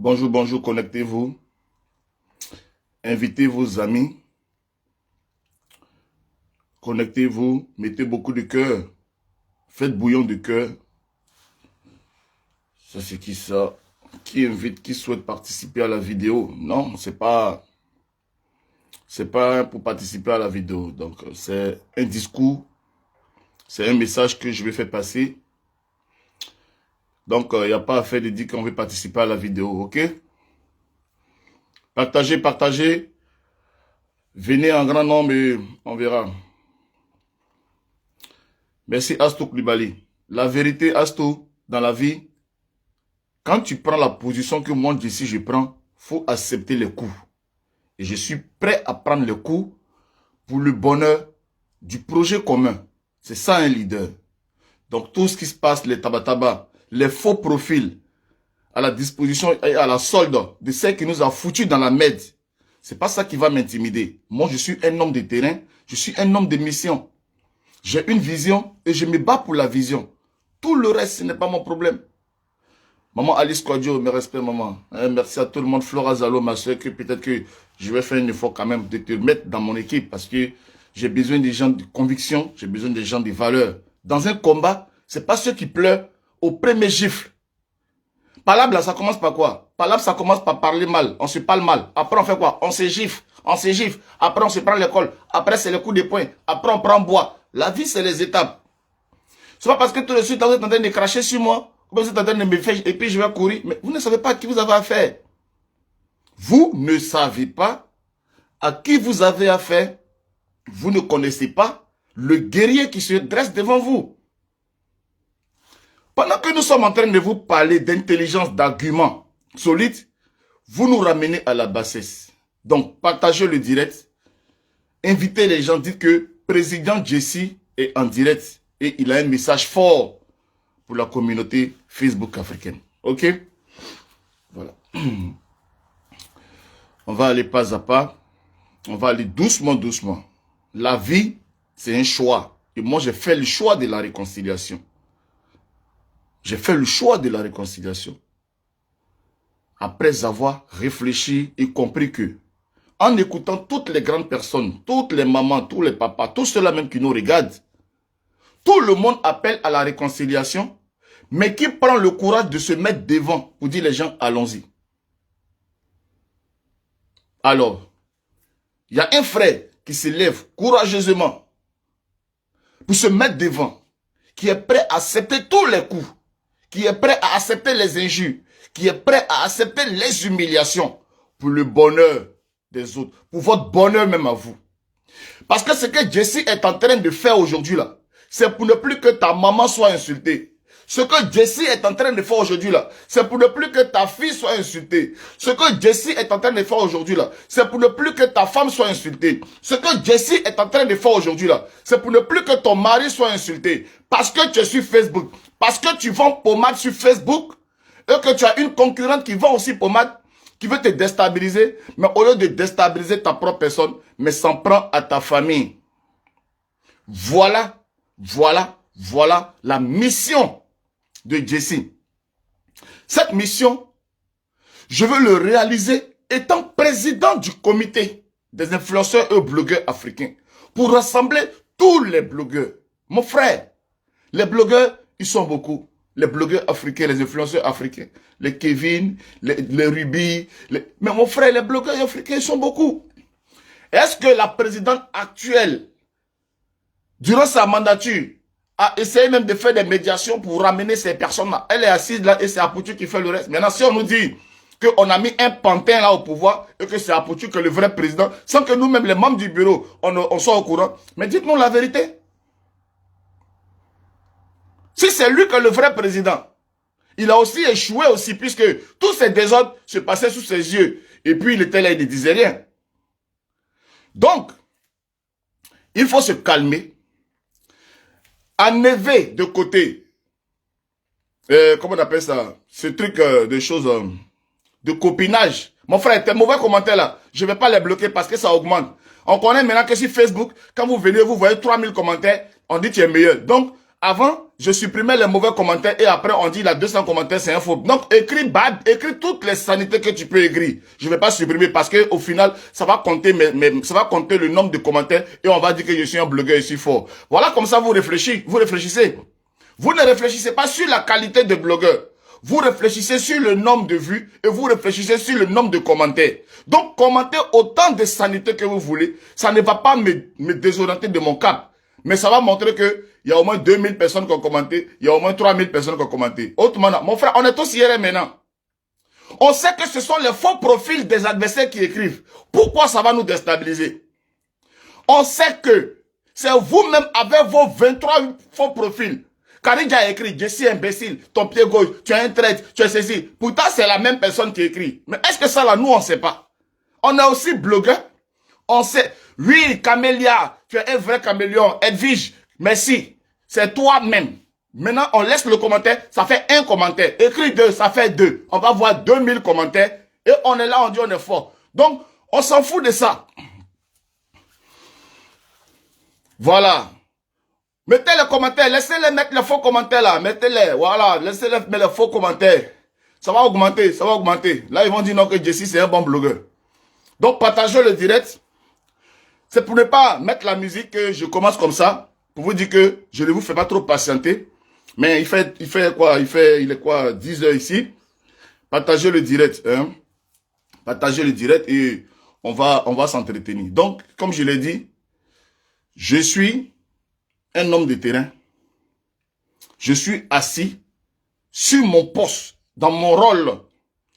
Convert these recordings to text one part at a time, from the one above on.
Bonjour, bonjour, connectez-vous. Invitez vos amis. Connectez-vous. Mettez beaucoup de cœur. Faites bouillon de cœur. Ça, c'est qui ça? Qui invite, qui souhaite participer à la vidéo? Non, c'est pas pour participer à la vidéo. Donc, c'est un discours. C'est un message que je vais faire passer. Donc, il n'y a pas à faire de dire qu'on veut participer à la vidéo, ok? Partagez, partagez. Venez en grand nombre et on verra. Merci Astou Koulibaly. La vérité, Astou, dans la vie, quand tu prends la position que moi, d'ici, je prends, faut accepter les coups. Et je suis prêt à prendre les coups pour le bonheur du projet commun. C'est ça un leader. Donc tout ce qui se passe, les tabataba, les faux profils, à la disposition et à la solde de ceux qui nous a foutus dans la merde, c'est pas ça qui va m'intimider. Moi, je suis un homme de terrain, je suis un homme de mission. J'ai une vision et je me bats pour la vision. Tout le reste, ce n'est pas mon problème. Maman Alice Kodjo, mes respects, maman. Merci à tout le monde. Flora Zalo, ma soeur, que peut-être que je vais faire un effort quand même de te mettre dans mon équipe parce que j'ai besoin des gens de conviction, j'ai besoin des gens de valeur. Dans un combat, c'est pas ceux qui pleurent au premier gifle. Palabre, là, ça commence par quoi? Palabre, ça commence par parler mal. On se parle mal. Après, on fait quoi? On se gifle. On se gifle. Après, on se prend l'école. Après, c'est le coup de poing. Après, on prend bois. La vie, c'est les étapes. C'est pas parce que tout de suite, vous êtes en train de cracher sur moi, vous êtes en train de me faire, et puis je vais courir. Mais vous ne savez pas à qui vous avez affaire. Vous ne savez pas à qui vous avez affaire. Vous ne connaissez pas le guerrier qui se dresse devant vous. Pendant que nous sommes en train de vous parler d'intelligence, d'arguments solides, vous nous ramenez à la bassesse. Donc, partagez le direct. Invitez les gens, dites que président Jesse est en direct et il a un message fort pour la communauté Facebook africaine. Ok? Voilà. On va aller pas à pas. On va aller doucement, doucement. La vie, c'est un choix. Et moi, j'ai fait le choix de la réconciliation. J'ai fait le choix de la réconciliation. Après avoir réfléchi et compris que, en écoutant toutes les grandes personnes, toutes les mamans, tous les papas, tous ceux-là même qui nous regardent, tout le monde appelle à la réconciliation, mais qui prend le courage de se mettre devant pour dire les gens, allons-y. Alors, il y a un frère qui se lève courageusement pour se mettre devant, qui est prêt à accepter tous les coups, qui est prêt à accepter les injures, qui est prêt à accepter les humiliations pour le bonheur des autres, pour votre bonheur même à vous. Parce que ce que Jesse est en train de faire aujourd'hui là, c'est pour ne plus que ta maman soit insultée. Ce que Jesse est en train de faire aujourd'hui là, c'est pour ne plus que ta fille soit insultée. Ce que Jesse est en train de faire aujourd'hui là, c'est pour ne plus que ta femme soit insultée. Ce que Jesse est en train de faire aujourd'hui là, c'est pour ne plus que ton mari soit insulté. Parce que tu es sur Facebook. Parce que tu vends pommade sur Facebook et que tu as une concurrente qui vend aussi pommade, qui veut te déstabiliser, mais au lieu de déstabiliser ta propre personne, mais s'en prend à ta famille. Voilà la mission de Jesse. Cette mission, je veux le réaliser étant président du comité des influenceurs et blogueurs africains pour rassembler tous les blogueurs. Mon frère, les blogueurs, ils sont beaucoup. Les blogueurs africains, les influenceurs africains, les Kevin, les Ruby. Mais mon frère, les blogueurs africains, ils sont beaucoup. Est-ce que la présidente actuelle, durant sa mandature, a essayé même de faire des médiations pour ramener ces personnes-là? Elle est assise là et c'est Apoutu qui fait le reste. Maintenant, si on nous dit qu'on a mis un pantin là au pouvoir et que c'est Apoutu que le vrai président, sans que nous-mêmes, les membres du bureau, on soit au courant, mais dites-nous la vérité. Si c'est lui que le vrai président, il a aussi échoué aussi, puisque tous ces désordres se passaient sous ses yeux. Et puis il était là, il ne disait rien. Donc, il faut se calmer, enlever de côté, comment on appelle ça, ce truc de choses, de copinage. Mon frère, tes mauvais commentaires là, je ne vais pas les bloquer parce que ça augmente. On connaît maintenant que sur Facebook, quand vous venez, vous voyez 3000 commentaires, on dit que tu es meilleur. Donc, Avant, je supprimais les mauvais commentaires et après on dit il a 200 commentaires, c'est un faux. Donc écris bad, écris toutes les sanités que tu peux écrire. Je ne vais pas supprimer parce que au final, ça va compter ça va compter le nombre de commentaires et on va dire que je suis un blogueur, je suis fort. Voilà comme ça vous réfléchissez. Vous ne réfléchissez pas sur la qualité de blogueur. Vous réfléchissez sur le nombre de vues et vous réfléchissez sur le nombre de commentaires. Donc commentez autant de sanités que vous voulez. Ça ne va pas me désorienter de mon cap. Mais ça va montrer que il y a au moins 2000 personnes qui ont commenté, il y a au moins 3000 personnes qui ont commenté. Autrement, mon frère, on est tous hier maintenant. On sait que ce sont les faux profils des adversaires qui écrivent. Pourquoi ça va nous déstabiliser? On sait que c'est vous-même avec vos 23 faux profils. Karidja a écrit, je suis imbécile, ton pied gauche, tu es un traître, tu es ceci. Pourtant, c'est la même personne qui écrit. Mais est-ce que ça là, nous, on ne sait pas? On est aussi blogueur. On sait, oui, Camélia, tu es un vrai caméléon. Edwige, merci. C'est toi-même. Maintenant, on laisse le commentaire, ça fait un commentaire. Écris 2, ça fait 2. On va voir 2000 commentaires. Et on est là, on dit on est fort. Donc, on s'en fout de ça. Voilà. Mettez les commentaires, laissez-les mettre les faux commentaires là. Mettez-les, voilà, laissez-les mettre les faux commentaires. Ça va augmenter, ça va augmenter. Là, ils vont dire non que Jessie, c'est un bon blogueur. Donc, partagez le direct. C'est pour ne pas mettre la musique que je commence comme ça, pour vous dire que je ne vous fais pas trop patienter. Mais il fait quoi? Il est quoi? 10 heures ici. Partagez le direct, hein. Partagez le direct et on va s'entretenir. Donc, comme je l'ai dit, je suis un homme de terrain. Je suis assis sur mon poste, dans mon rôle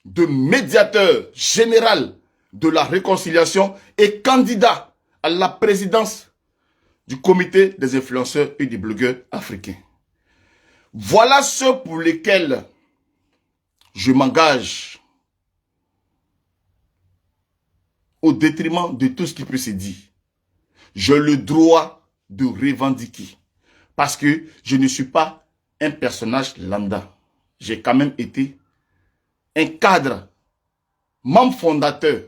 de médiateur général de la réconciliation et candidat à la présidence du comité des influenceurs et des blogueurs africains. Voilà ceux pour lesquels je m'engage au détriment de tout ce qui peut se dire. J'ai le droit de revendiquer parce que je ne suis pas un personnage lambda. J'ai quand même été un cadre, membre fondateur.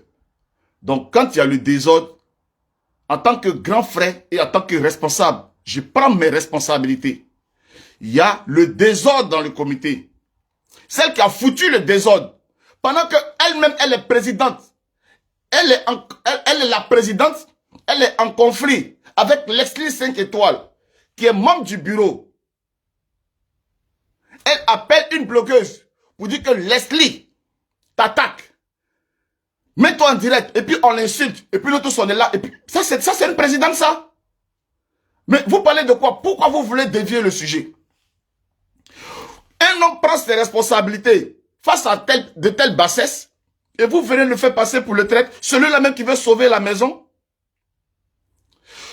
Donc quand il y a le désordre, en tant que grand frère et en tant que responsable, je prends mes responsabilités. Il y a le désordre dans le comité. Celle qui a foutu le désordre, pendant qu'elle-même, elle est présidente, elle est la présidente, elle est en conflit avec Leslie 5 étoiles, qui est membre du bureau. Elle appelle une blogueuse pour dire que Leslie t'attaque. Mets-toi en direct, et puis on l'insulte, et puis nous tous on est là, et puis ça c'est une présidente ça. Mais vous parlez de quoi? Pourquoi vous voulez dévier le sujet? Un homme prend ses responsabilités face à de telles bassesses, et vous venez le faire passer pour le traître. Celui-là même qui veut sauver la maison.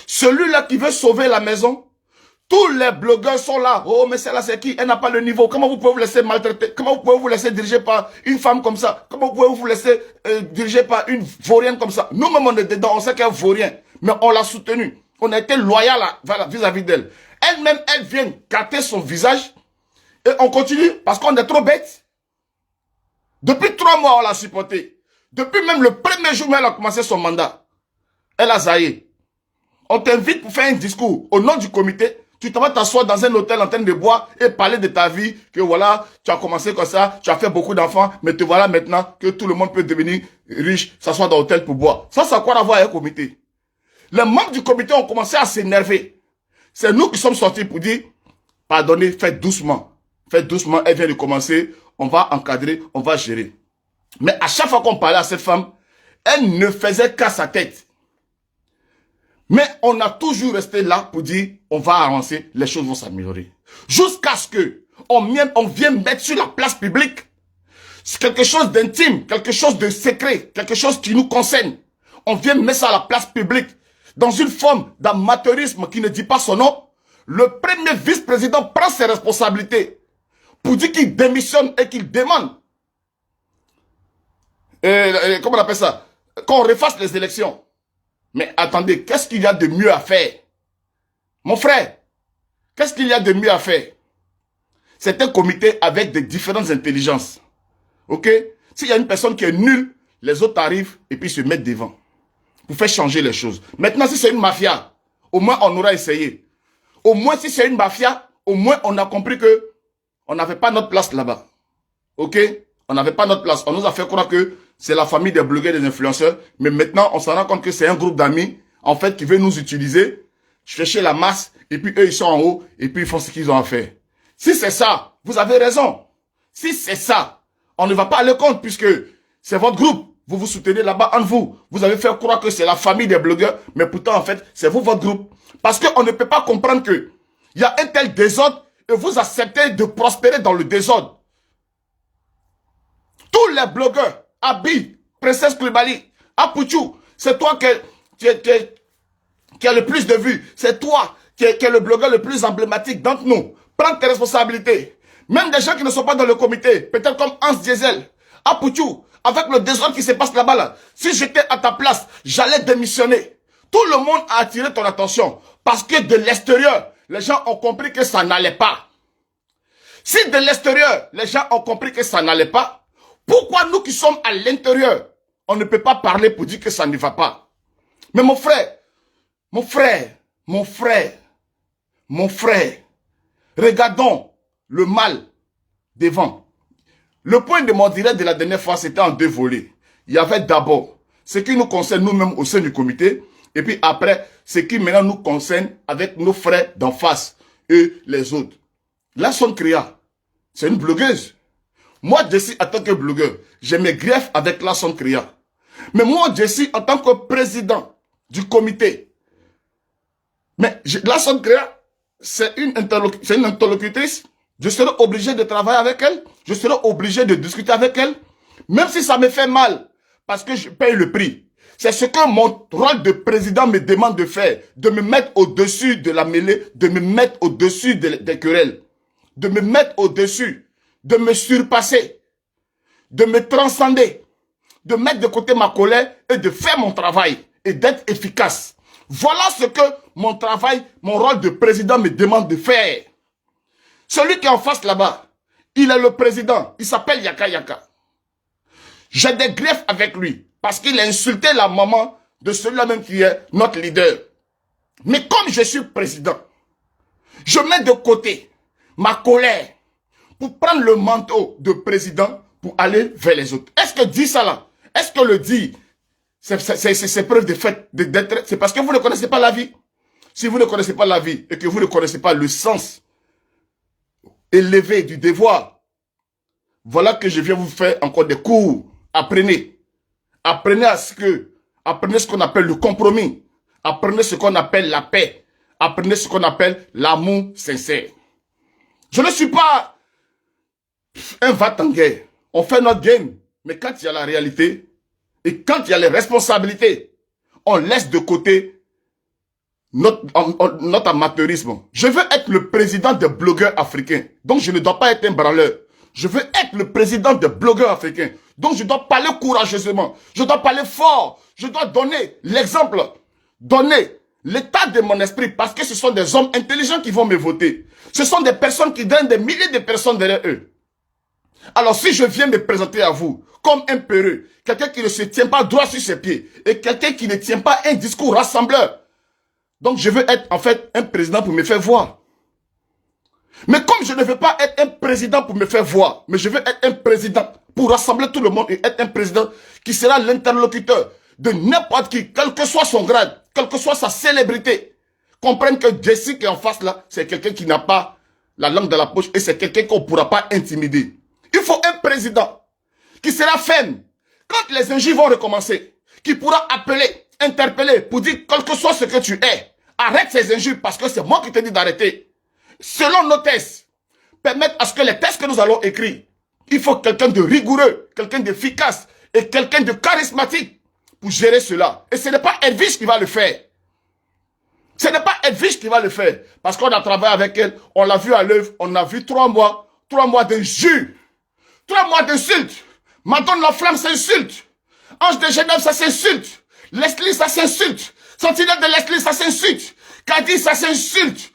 Celui-là qui veut sauver la maison. Tous les blogueurs sont là. Oh, mais celle-là, c'est qui? Elle n'a pas le niveau. Comment vous pouvez vous laisser maltraiter? Comment vous pouvez vous laisser diriger par une femme comme ça? Comment vous pouvez vous laisser diriger par une vaurienne comme ça? Nous-mêmes, on est dedans. On sait qu'elle est vaurien. Mais on l'a soutenue. On a été loyal vis-à-vis d'elle. Elle-même, elle vient gâter son visage. Et on continue parce qu'on est trop bêtes. Depuis 3 mois, on l'a supporté. Depuis même le premier jour où elle a commencé son mandat. Elle a zaillé. On t'invite pour faire un discours au nom du comité. Tu vas t'asseoir dans un hôtel en train de boire et parler de ta vie, que voilà, tu as commencé comme ça, tu as fait beaucoup d'enfants, mais te voilà maintenant que tout le monde peut devenir riche, s'asseoir dans l'hôtel pour boire. Ça a quoi à voir avec le comité? Les membres du comité ont commencé à s'énerver. C'est nous qui sommes sortis pour dire, pardonnez, faites doucement. Faites doucement, elle vient de commencer, on va encadrer, on va gérer. Mais à chaque fois qu'on parlait à cette femme, elle ne faisait qu'à sa tête. Mais on a toujours resté là pour dire, on va avancer, les choses vont s'améliorer. Jusqu'à ce que on vienne mettre sur la place publique quelque chose d'intime, quelque chose de secret, quelque chose qui nous concerne. On vient mettre ça à la place publique dans une forme d'amateurisme qui ne dit pas son nom. Le premier vice-président prend ses responsabilités pour dire qu'il démissionne et qu'il demande, comment on appelle ça, qu'on refasse les élections. Mais attendez, qu'est-ce qu'il y a de mieux à faire? Mon frère, qu'est-ce qu'il y a de mieux à faire? C'est un comité avec des différentes intelligences. Ok? S'il y a une personne qui est nulle, les autres arrivent et puis se mettent devant. Pour faire changer les choses. Maintenant, si c'est une mafia, au moins on aura essayé. Au moins si c'est une mafia, au moins on a compris que on n'avait pas notre place là-bas. Ok? On n'avait pas notre place. On nous a fait croire que c'est la famille des blogueurs, des influenceurs. Mais maintenant, on s'en rend compte que c'est un groupe d'amis, en fait, qui veut nous utiliser, chercher la masse, et puis eux, ils sont en haut, et puis ils font ce qu'ils ont à faire. Si c'est ça, vous avez raison. Si c'est ça, on ne va pas aller contre, puisque c'est votre groupe. Vous vous soutenez là-bas entre vous. Vous avez fait croire que c'est la famille des blogueurs, mais pourtant, en fait, c'est vous, votre groupe. Parce qu'on ne peut pas comprendre que il y a un tel désordre, et vous acceptez de prospérer dans le désordre. Tous les blogueurs, Abi, Princesse Koulibaly, Apouchou, c'est toi qui a le plus de vues. C'est toi qui est le blogueur le plus emblématique d'entre nous. Prends tes responsabilités. Même des gens qui ne sont pas dans le comité, peut-être comme Hans Diesel, Apouchou, avec le désordre qui se passe là-bas, là, si j'étais à ta place, j'allais démissionner. Tout le monde a attiré ton attention parce que de l'extérieur, les gens ont compris que ça n'allait pas. Si de l'extérieur, les gens ont compris que ça n'allait pas, pourquoi nous qui sommes à l'intérieur, on ne peut pas parler pour dire que ça ne va pas? Mais mon frère, regardons le mal devant. Le point de mon direct de la dernière fois, c'était en deux volets. Il y avait d'abord ce qui nous concerne nous-mêmes au sein du comité, et puis après, ce qui maintenant nous concerne avec nos frères d'en face et les autres. La Soncréa, c'est une blogueuse. Moi, Jessie, en tant que blogueur, j'ai mes griefs avec la Soncréa. Mais moi, Jessie, en tant que président du comité, mais la Soncréa, c'est une interlocutrice. Je serai obligé de travailler avec elle. Je serai obligé de discuter avec elle. Même si ça me fait mal, parce que je paye le prix. C'est ce que mon rôle de président me demande de faire. De me mettre au-dessus de la mêlée, de me mettre au-dessus des querelles. De me mettre au-dessus, de me surpasser, de me transcender, de mettre de côté ma colère et de faire mon travail et d'être efficace. Voilà ce que mon travail, mon rôle de président me demande de faire. Celui qui est en face là-bas, il est le président, il s'appelle Yaka Yaka. J'ai des griefs avec lui parce qu'il a insulté la maman de celui-là même qui est notre leader. Mais comme je suis président, je mets de côté ma colère pour prendre le manteau de président pour aller vers les autres. Est-ce que dit ça là? Est-ce que le dit, c'est preuve de fait d'être? C'est parce que vous ne connaissez pas la vie. Si vous ne connaissez pas la vie et que vous ne connaissez pas le sens élevé du devoir, voilà que je viens vous faire encore des cours. Apprenez. Apprenez apprenez ce qu'on appelle le compromis. Apprenez ce qu'on appelle la paix. Apprenez ce qu'on appelle l'amour sincère. Je ne suis pas un va-t-en-guerre. On fait notre game. Mais quand il y a la réalité et quand il y a les responsabilités, on laisse de côté notre amateurisme. Je veux être le président des blogueurs africains. Donc je ne dois pas être un branleur. Je veux être le président des blogueurs africains. Donc je dois parler courageusement. Je dois parler fort. Je dois donner l'exemple. Donner l'état de mon esprit, parce que ce sont des hommes intelligents qui vont me voter. Ce sont des personnes qui donnent des milliers de personnes derrière eux. Alors si je viens me présenter à vous comme un peureux, quelqu'un qui ne se tient pas droit sur ses pieds, et quelqu'un qui ne tient pas un discours rassembleur, donc je veux être en fait un président pour me faire voir. Mais comme je ne veux pas être un président pour me faire voir, mais je veux être un président pour rassembler tout le monde et être un président qui sera l'interlocuteur de n'importe qui, quel que soit son grade, quelle que soit sa célébrité, comprenne que Jessie qui est en face là, c'est quelqu'un qui n'a pas la langue dans la poche et c'est quelqu'un qu'on ne pourra pas intimider. Il faut un président qui sera ferme quand les injures vont recommencer, qui pourra appeler, interpeller pour dire quel que soit ce que tu es, arrête ces injures parce que c'est moi qui te dis d'arrêter. Selon nos tests, permettre à ce que les tests que nous allons écrire, il faut quelqu'un de rigoureux, quelqu'un d'efficace et quelqu'un de charismatique pour gérer cela. Et ce n'est pas Edwige qui va le faire. Ce n'est pas Edwige qui va le faire. Parce qu'on a travaillé avec elle, on l'a vu à l'œuvre, on a vu 3 mois d'injures, 3 mois d'insultes. Madone la Flamme s'insulte. Ange de Genève, ça s'insulte. Leslie, ça s'insulte. Sentinelle de Leslie, ça s'insulte. Kadi, ça s'insulte.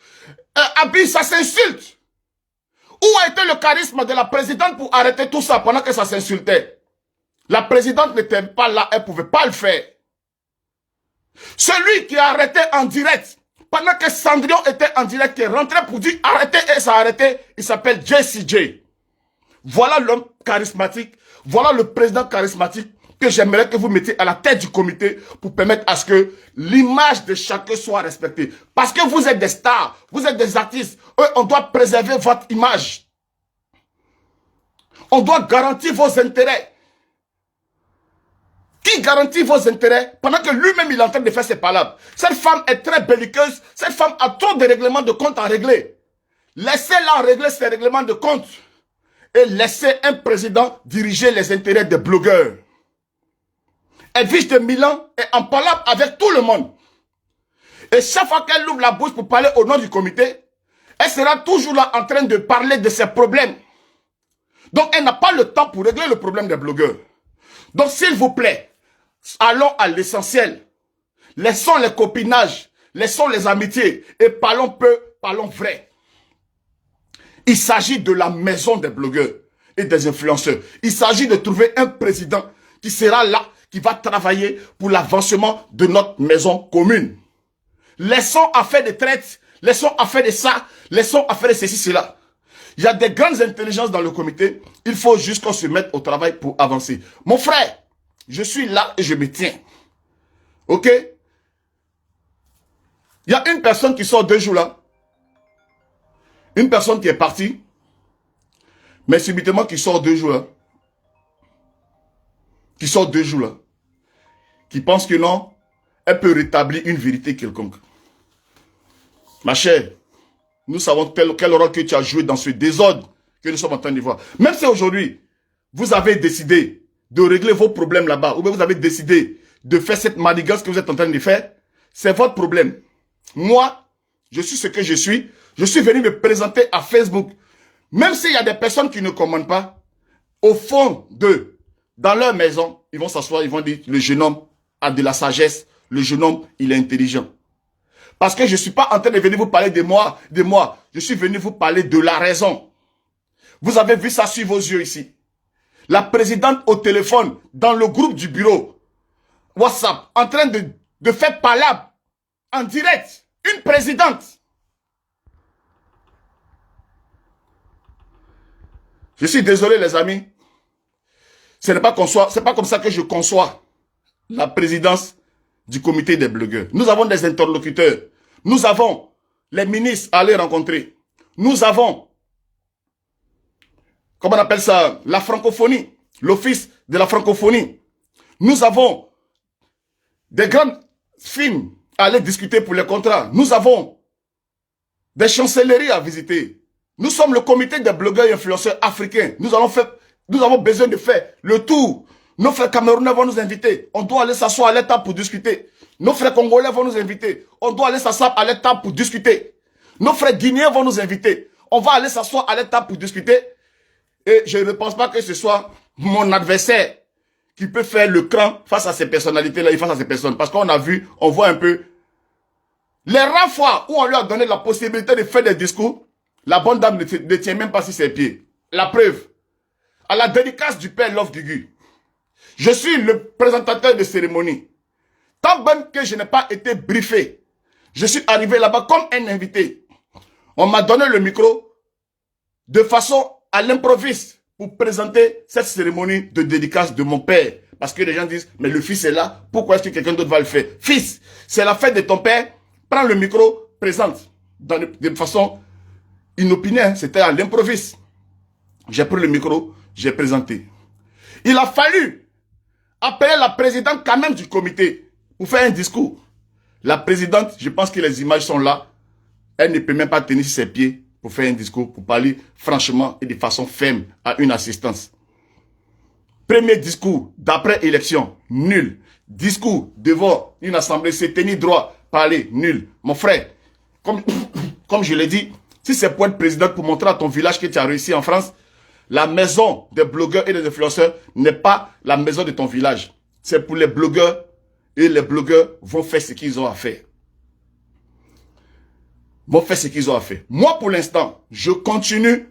Abi, ça s'insulte. Où a été le charisme de la présidente pour arrêter tout ça pendant que ça s'insultait? La présidente n'était pas là, elle ne pouvait pas le faire. Celui qui a arrêté en direct Pendant que Cendrillon était en direct, qui est rentré pour dire arrêtez et ça a arrêté, il s'appelle JCJ. Voilà l'homme charismatique, voilà le président charismatique que j'aimerais que vous mettiez à la tête du comité pour permettre à ce que l'image de chacun soit respectée. Parce que vous êtes des stars, vous êtes des artistes, on doit préserver votre image. On doit garantir vos intérêts. Qui garantit vos intérêts pendant que lui-même il est en train de faire ses palabres? Cette femme est très belliqueuse. Cette femme a trop de règlements de compte à régler. Laissez-la régler ses règlements de compte. Et laissez un président diriger les intérêts des blogueurs. Edwige de Milan est en palabre avec tout le monde. Et chaque fois qu'elle ouvre la bouche pour parler au nom du comité, elle sera toujours là en train de parler de ses problèmes. Donc elle n'a pas le temps pour régler le problème des blogueurs. Donc s'il vous plaît, allons à l'essentiel. Laissons les copinages, laissons les amitiés et parlons peu, parlons vrai. Il s'agit de la maison des blogueurs et des influenceurs. Il s'agit de trouver un président qui sera là, qui va travailler pour l'avancement de notre maison commune. Laissons à faire des traites, laissons à faire de ça, laissons à faire de ceci, cela. Il y a des grandes intelligences dans le comité. Il faut juste qu'on se mette au travail pour avancer. Mon frère, je suis là et je me tiens. Ok? Il y a une personne qui sort 2 jours là. Une personne qui est partie. Mais subitement qui sort 2 jours là. Qui sort 2 jours là. Qui pense que non, elle peut rétablir une vérité quelconque. Ma chère, nous savons quel rôle que tu as joué dans ce désordre que nous sommes en train de voir. Même si aujourd'hui, vous avez décidé de régler vos problèmes là-bas, ou bien vous avez décidé de faire cette manigance que vous êtes en train de faire, c'est votre problème. Moi, je suis ce que je suis. Je suis venu me présenter à Facebook. Même s'il y a des personnes qui ne commandent pas, au fond d'eux, dans leur maison, ils vont s'asseoir, ils vont dire, le jeune homme a de la sagesse, le jeune homme, il est intelligent. Parce que je ne suis pas en train de venir vous parler de moi. Je suis venu vous parler de la raison. Vous avez vu ça sur vos yeux ici. La présidente au téléphone, dans le groupe du bureau, WhatsApp, en train de faire palabre, en direct, une présidente. Je suis désolé les amis. Ce n'est pas comme ça que je conçois la présidence du comité des blogueurs. Nous avons des interlocuteurs. Nous avons les ministres à les rencontrer. Nous avons, comment on appelle ça, la francophonie, l'office de la francophonie. Nous avons des grandes firmes à aller discuter pour les contrats. Nous avons des chancelleries à visiter. Nous sommes le comité des blogueurs et influenceurs africains. Nous avons besoin de faire le tour. Nos frères camerounais vont nous inviter. On doit aller s'asseoir à l'étable pour discuter. Nos frères congolais vont nous inviter. On doit aller s'asseoir à l'étable pour discuter. Nos frères guinéens vont nous inviter. On va aller s'asseoir à l'étable pour discuter. Et je ne pense pas que ce soit mon adversaire qui peut faire le cran face à ces personnalités-là et face à ces personnes. Parce qu'on a vu, on voit un peu. Les rares fois où on lui a donné la possibilité de faire des discours, la bonne dame ne tient même pas sur ses pieds. La preuve. À la dédicace du père Love Dugu. Je suis le présentateur de cérémonie. Tant même que je n'ai pas été briefé, je suis arrivé là-bas comme un invité. On m'a donné le micro de façon à l'improviste pour présenter cette cérémonie de dédicace de mon père. Parce que les gens disent, mais le fils est là, pourquoi est-ce que quelqu'un d'autre va le faire? Fils, c'est la fête de ton père, prends le micro, présente. De façon inopinée, hein, c'était à l'improviste. J'ai pris le micro, j'ai présenté. Il a fallu appeler la présidente quand même du comité pour faire un discours. La présidente, je pense que les images sont là. Elle ne peut même pas tenir sur ses pieds pour faire un discours, pour parler franchement et de façon ferme à une assistance. Premier discours d'après-élection, nul. Discours devant une assemblée, se tenir droit, parler, nul. Mon frère, comme je l'ai dit, si c'est pour être président, pour montrer à ton village que tu as réussi en France, la maison des blogueurs et des influenceurs n'est pas la maison de ton village. C'est pour les blogueurs et les blogueurs vont faire ce qu'ils ont à faire. Vont faire ce qu'ils ont à faire. Moi, pour l'instant, je continue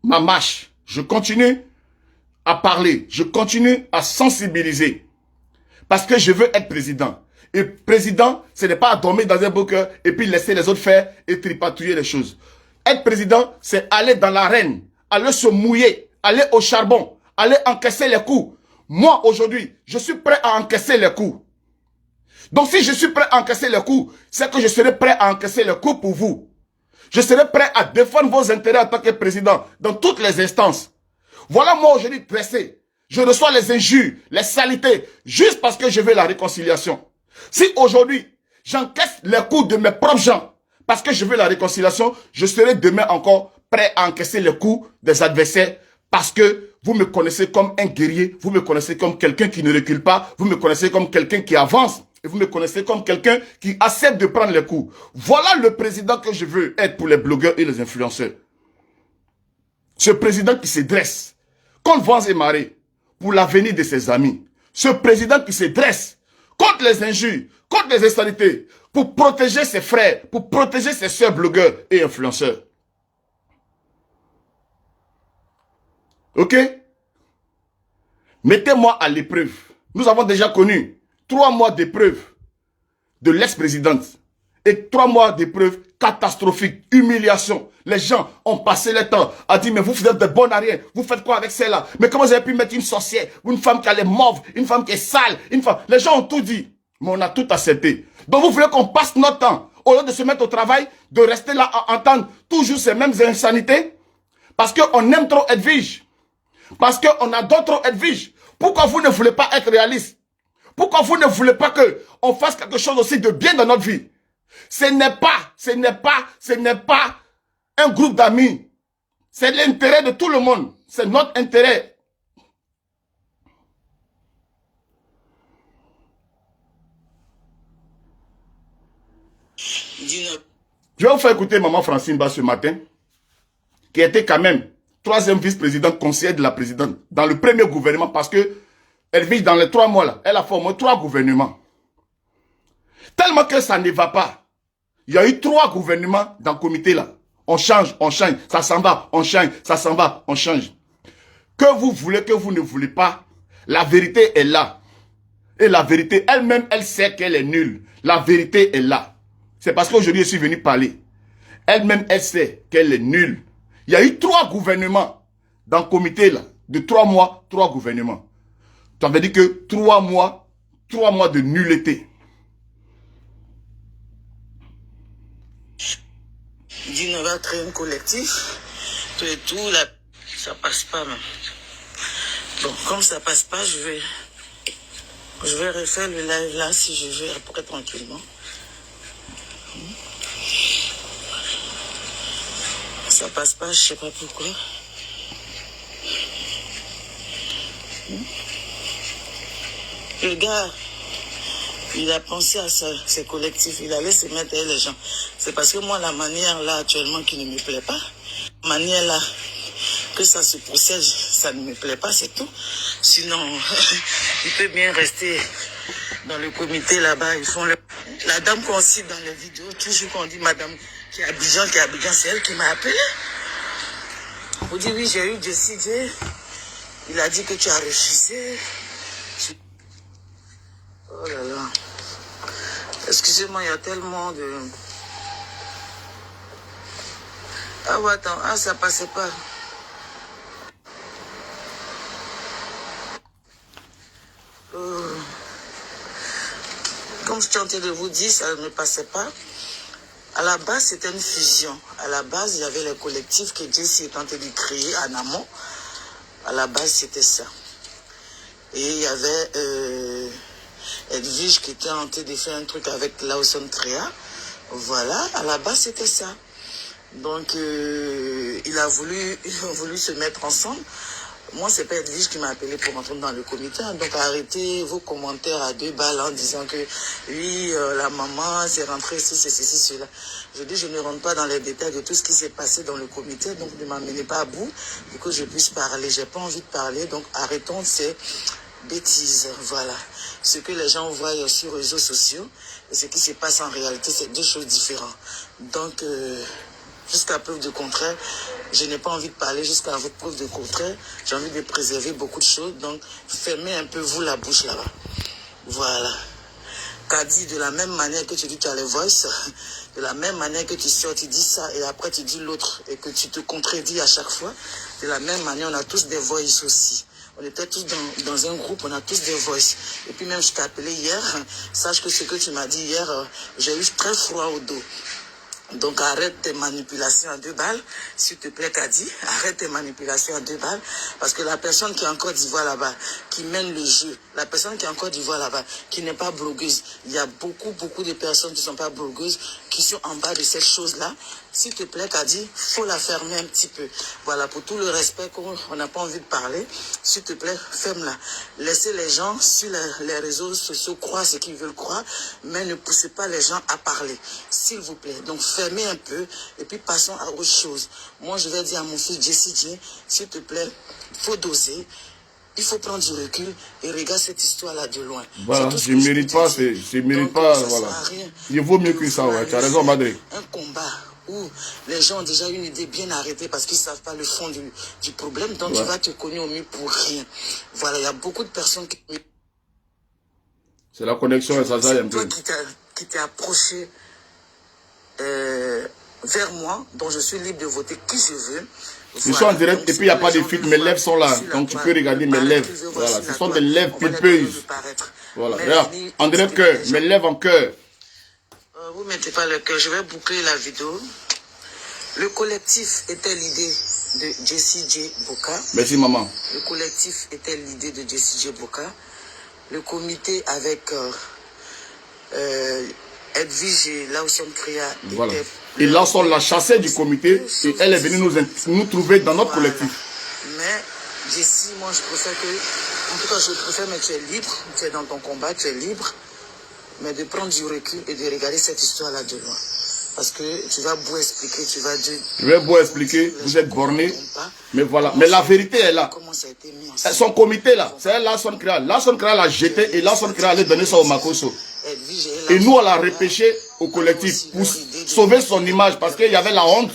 ma marche. Je continue à parler. Je continue à sensibiliser. Parce que je veux être président. Et président, ce n'est pas dormir dans un bunker et puis laisser les autres faire et tripatouiller les choses. Être président, c'est aller dans l'arène, aller se mouiller, aller au charbon, aller encaisser les coups. Moi, aujourd'hui, je suis prêt à encaisser les coups. Donc, si je suis prêt à encaisser les coups, c'est que je serai prêt à encaisser les coups pour vous. Je serai prêt à défendre vos intérêts en tant que président dans toutes les instances. Voilà moi aujourd'hui dressé. Je reçois les injures, les saletés, juste parce que je veux la réconciliation. Si aujourd'hui, j'encaisse les coups de mes propres gens, parce que je veux la réconciliation, je serai demain encore prêt à encaisser les coups des adversaires, parce que vous me connaissez comme un guerrier, vous me connaissez comme quelqu'un qui ne recule pas, vous me connaissez comme quelqu'un qui avance, et vous me connaissez comme quelqu'un qui accepte de prendre les coups. Voilà le président que je veux être pour les blogueurs et les influenceurs. Ce président qui se dresse contre vents et marées pour l'avenir de ses amis. Ce président qui se dresse contre les injures, contre les instabilités, pour protéger ses frères, pour protéger ses sœurs blogueurs et influenceurs. Ok? Mettez-moi à l'épreuve. Nous avons déjà connu 3 mois d'épreuve de l'ex-présidente et 3 mois d'épreuve catastrophique, humiliation. Les gens ont passé le temps à dire, mais vous êtes de bonnes à rien, vous faites quoi avec celle-là? Mais comment vous avez pu mettre une sorcière, une femme qui a les mauves, une femme qui est sale, une femme... Les gens ont tout dit, mais on a tout accepté. Donc vous voulez qu'on passe notre temps, au lieu de se mettre au travail, de rester là à entendre toujours ces mêmes insanités? Parce qu'on aime trop Edwige. Parce qu'on adore trop Edwige. Pourquoi vous ne voulez pas être réaliste? Pourquoi vous ne voulez pas qu'on fasse quelque chose aussi de bien dans notre vie? Ce n'est pas un groupe d'amis. C'est l'intérêt de tout le monde. C'est notre intérêt. Je vais vous faire écouter Maman Francine Ba ce matin, qui était quand même 3e vice-présidente conseillère de la présidente dans le premier gouvernement, parce que elle vit dans les 3 mois là. Elle a fait au moins 3 gouvernements. Tellement que ça ne va pas. Il y a eu 3 gouvernements dans le comité là. On change, ça s'en va, on change, ça s'en va, on change. Que vous voulez, que vous ne voulez pas, la vérité est là. Et la vérité, elle-même, elle sait qu'elle est nulle. La vérité est là. C'est parce qu'aujourd'hui, je suis venu parler. Elle-même, elle sait qu'elle est nulle. Il y a eu 3 gouvernements dans le comité là. De 3 mois, 3 gouvernements. Ça veut dire que 3 mois de nullité. On va créer un collectif, tout et tout, là, ça passe pas même. Bon, comme ça passe pas, je vais refaire le live là si je veux, après tranquillement. Ça passe pas, je sais pas pourquoi. Le gars, il a pensé à ses collectifs, il allait se mettre avec les gens. C'est parce que moi, la manière là actuellement qui ne me plaît pas, la manière là que ça se procède, ça ne me plaît pas, c'est tout. Sinon, il peut bien rester dans le comité là-bas. Ils font la dame qu'on cite dans les vidéos, toujours qu'on dit madame qui est Abidjan, c'est elle qui m'a appelé. On dit oui, j'ai eu décidé. Il a dit que tu as refusé. Oh là là. Excusez-moi, il y a tellement de... Ah ouais, attends, ah ça passait pas. Comme je tentais de vous dire, ça ne passait pas. À la base, c'était une fusion. À la base, il y avait le collectif que Jessie est tenté de créer en amont. À la base, c'était ça. Et il y avait Edwige qui était en train de faire un truc avec Lawson Trea. Voilà, à la base, c'était ça. Donc, il a voulu se mettre ensemble. Moi, c'est pas Edwige qui m'a appelé pour entrer dans le comité. Donc, arrêtez vos commentaires à 2 balles en disant que, oui, la maman s'est rentrée, ceci, cela. Je dis, je ne rentre pas dans les détails de tout ce qui s'est passé dans le comité. Donc, ne m'amenez pas à bout pour que je puisse parler. J'ai pas envie de parler. Donc, arrêtons ces bêtises. Voilà. Ce que les gens voient sur les réseaux sociaux et ce qui se passe en réalité, c'est 2 choses différentes. Donc, jusqu'à preuve de contraire, je n'ai pas envie de parler jusqu'à votre preuve de contraire. J'ai envie de préserver beaucoup de choses. Donc, fermez un peu vous la bouche là-bas. Voilà. Kadi, de la même manière que tu dis que tu as les voices, de la même manière que tu sors, tu dis ça et après tu dis l'autre et que tu te contredis à chaque fois, de la même manière, on a tous des voices aussi. On était tous dans un groupe, on a tous des voices. Et puis même, je t'ai appelé hier, sache que ce que tu m'as dit hier, j'ai eu très froid au dos. Donc arrête tes manipulations à 2 balles, s'il te plaît Kadi, arrête tes manipulations à 2 balles, parce que la personne qui est en Côte d'Ivoire là-bas, qui mène le jeu, la personne qui est en Côte d'Ivoire là-bas, qui n'est pas blogueuse, il y a beaucoup de personnes qui ne sont pas blogueuses, qui sont en bas de cette chose-là. S'il te plaît Kadi, faut la fermer un petit peu. Voilà, pour tout le respect qu'on n'a pas envie de parler, s'il te plaît, ferme-la. Laissez les gens sur les réseaux sociaux croire ce qu'ils veulent croire, mais ne poussez pas les gens à parler, s'il vous plaît. Donc fermez un peu et puis passons à autre chose. Moi, je vais dire à mon fils Jessie J, s'il te plaît, il faut doser. Il faut prendre du recul et regarder cette histoire-là de loin. Voilà, je ne mérite pas, voilà. Il vaut mieux que ça, ouais. Tu as raison, Madré. Un combat où les gens ont déjà une idée bien arrêtée parce qu'ils ne savent pas le fond du problème, donc tu vas te cogner au mieux pour rien. Voilà, il y a beaucoup de personnes qui... C'est la connexion et ça un peu. Qui t'est approché vers moi, dont je suis libre de voter qui je veux. Je suis en direct et puis il n'y a pas de filtre, mes lèvres sont là. Donc tu peux regarder mes lèvres. Voilà, ce sont des lèvres pulpeuses. Voilà, regarde, en direct cœur, mes lèvres en cœur. Vous ne mettez pas le cœur, je vais boucler la vidéo. Le collectif était l'idée de Jessie J. Boka. Merci maman. Le collectif était l'idée de Jessie J. Boka. Le comité avec Edwige et Lawson Kriya. Voilà. Et Lawson l'a chassé du comité et elle est venue nous trouver dans notre collectif. Mais Jessie, moi je préfère que, en tout cas je préfère, mais tu es libre, tu es dans ton combat, tu es libre, mais de prendre du recul et de regarder cette histoire-là de loin. Parce que tu vas beau expliquer, tu vas dire... Je vais beau expliquer, vous êtes borné, mais voilà. Mais la vérité est là. Son comité là, c'est Lawson Kriya. Lawson Kriya l'a jeté et Lawson Kriya allait donner ça au Makoso. Et nous, on l'a repêché au collectif pour sauver son image parce qu'il y avait la honte.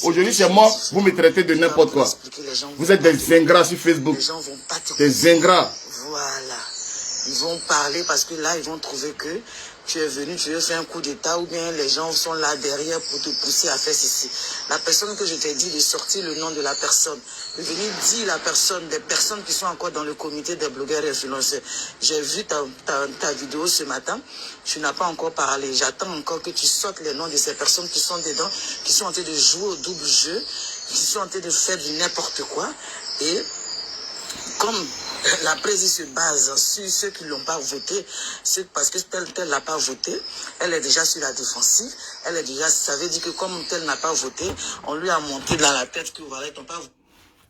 Aujourd'hui, c'est moi, vous me traitez de n'importe quoi. Vous êtes des ingrats sur Facebook. Des ingrats. Voilà. Ils vont parler parce que là, ils vont trouver que tu es venu, tu veux faire un coup d'état ou bien les gens sont là derrière pour te pousser à faire ceci. La personne que je t'ai dit de sortir le nom de la personne, de venir dire la personne, des personnes qui sont encore dans le comité des blogueurs et influenceurs. J'ai vu ta vidéo ce matin, tu n'as pas encore parlé. J'attends encore que tu sortes les noms de ces personnes qui sont dedans, qui sont en train de jouer au double jeu, qui sont en train de faire du n'importe quoi. Et comme la présidence se base sur ceux qui ne l'ont pas voté, c'est parce que tel n'a pas voté, elle est déjà sur la défensive, elle est déjà, ça veut dire que comme tel n'a pas voté, on lui a monté dans la tête que voilà, ils n'ont pas voté.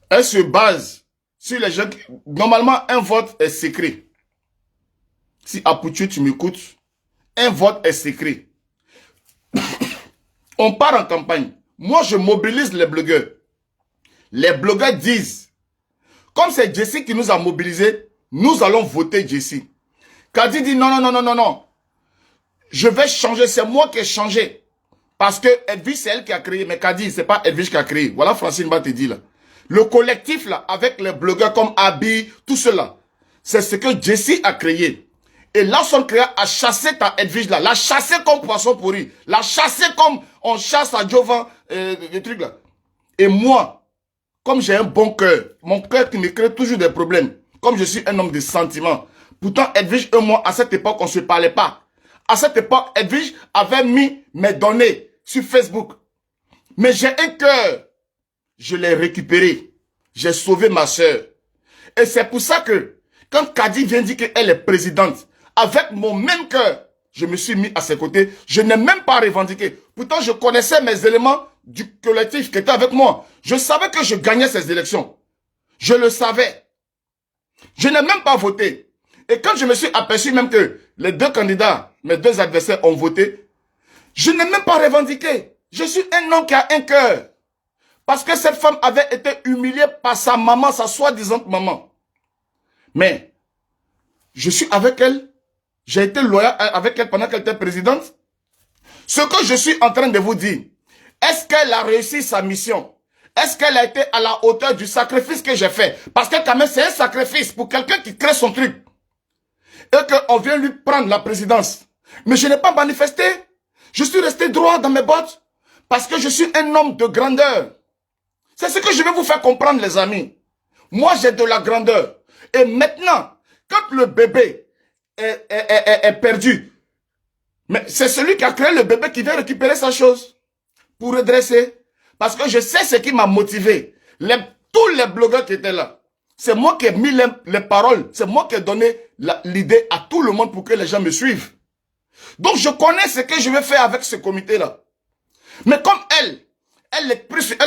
Elle se base sur les gens. Normalement, un vote est secret. Si Apoutu, tu m'écoutes, un vote est secret. On part en campagne. Moi, je mobilise les blogueurs. Les blogueurs disent, comme c'est Jessie qui nous a mobilisés, nous allons voter Jessie. Kadi dit non. Je vais changer, c'est moi qui ai changé. Parce que Edwige, c'est elle qui a créé. Mais Kadi, c'est pas Edwige qui a créé. Voilà, Francine va te dire là. Le collectif là, avec les blogueurs comme Abi, tout cela, c'est ce que Jessie a créé. Et Lawson Kriya a chassé ta Edwige là, l'a chassé comme poisson pourri, l'a chassé comme on chasse à Jovan, des trucs là. Et moi, comme j'ai un bon cœur, mon cœur qui me crée toujours des problèmes, comme je suis un homme de sentiments. Pourtant, Edwige et moi, à cette époque, on ne se parlait pas. À cette époque, Edwige avait mis mes données sur Facebook. Mais j'ai un cœur. Je l'ai récupéré. J'ai sauvé ma soeur. Et c'est pour ça que, quand Kadi vient dire qu'elle est présidente, avec mon même cœur, je me suis mis à ses côtés. Je n'ai même pas revendiqué. Pourtant, je connaissais mes éléments du collectif qui était avec moi. Je savais que je gagnais ces élections. Je le savais. Je n'ai même pas voté. Et quand je me suis aperçu même que les deux candidats, mes deux adversaires ont voté, je n'ai même pas revendiqué. Je suis un homme qui a un cœur. Parce que cette femme avait été humiliée par sa maman, sa soi-disant maman. Mais, je suis avec elle. J'ai été loyal avec elle pendant qu'elle était présidente. Ce que je suis en train de vous dire, est-ce qu'elle a réussi sa mission? Est-ce qu'elle a été à la hauteur du sacrifice que j'ai fait? Parce que quand même, c'est un sacrifice pour quelqu'un qui crée son truc. Et qu'on vient lui prendre la présidence. Mais je n'ai pas manifesté. Je suis resté droit dans mes bottes. Parce que je suis un homme de grandeur. C'est ce que je vais vous faire comprendre, les amis. Moi, j'ai de la grandeur. Et maintenant, quand le bébé est perdu, mais c'est celui qui a créé le bébé qui vient récupérer sa chose pour redresser. Parce que je sais ce qui m'a motivé. Tous les blogueurs qui étaient là, c'est moi qui ai mis les paroles, c'est moi qui ai donné l'idée à tout le monde pour que les gens me suivent. Donc je connais ce que je vais faire avec ce comité-là. Mais comme elle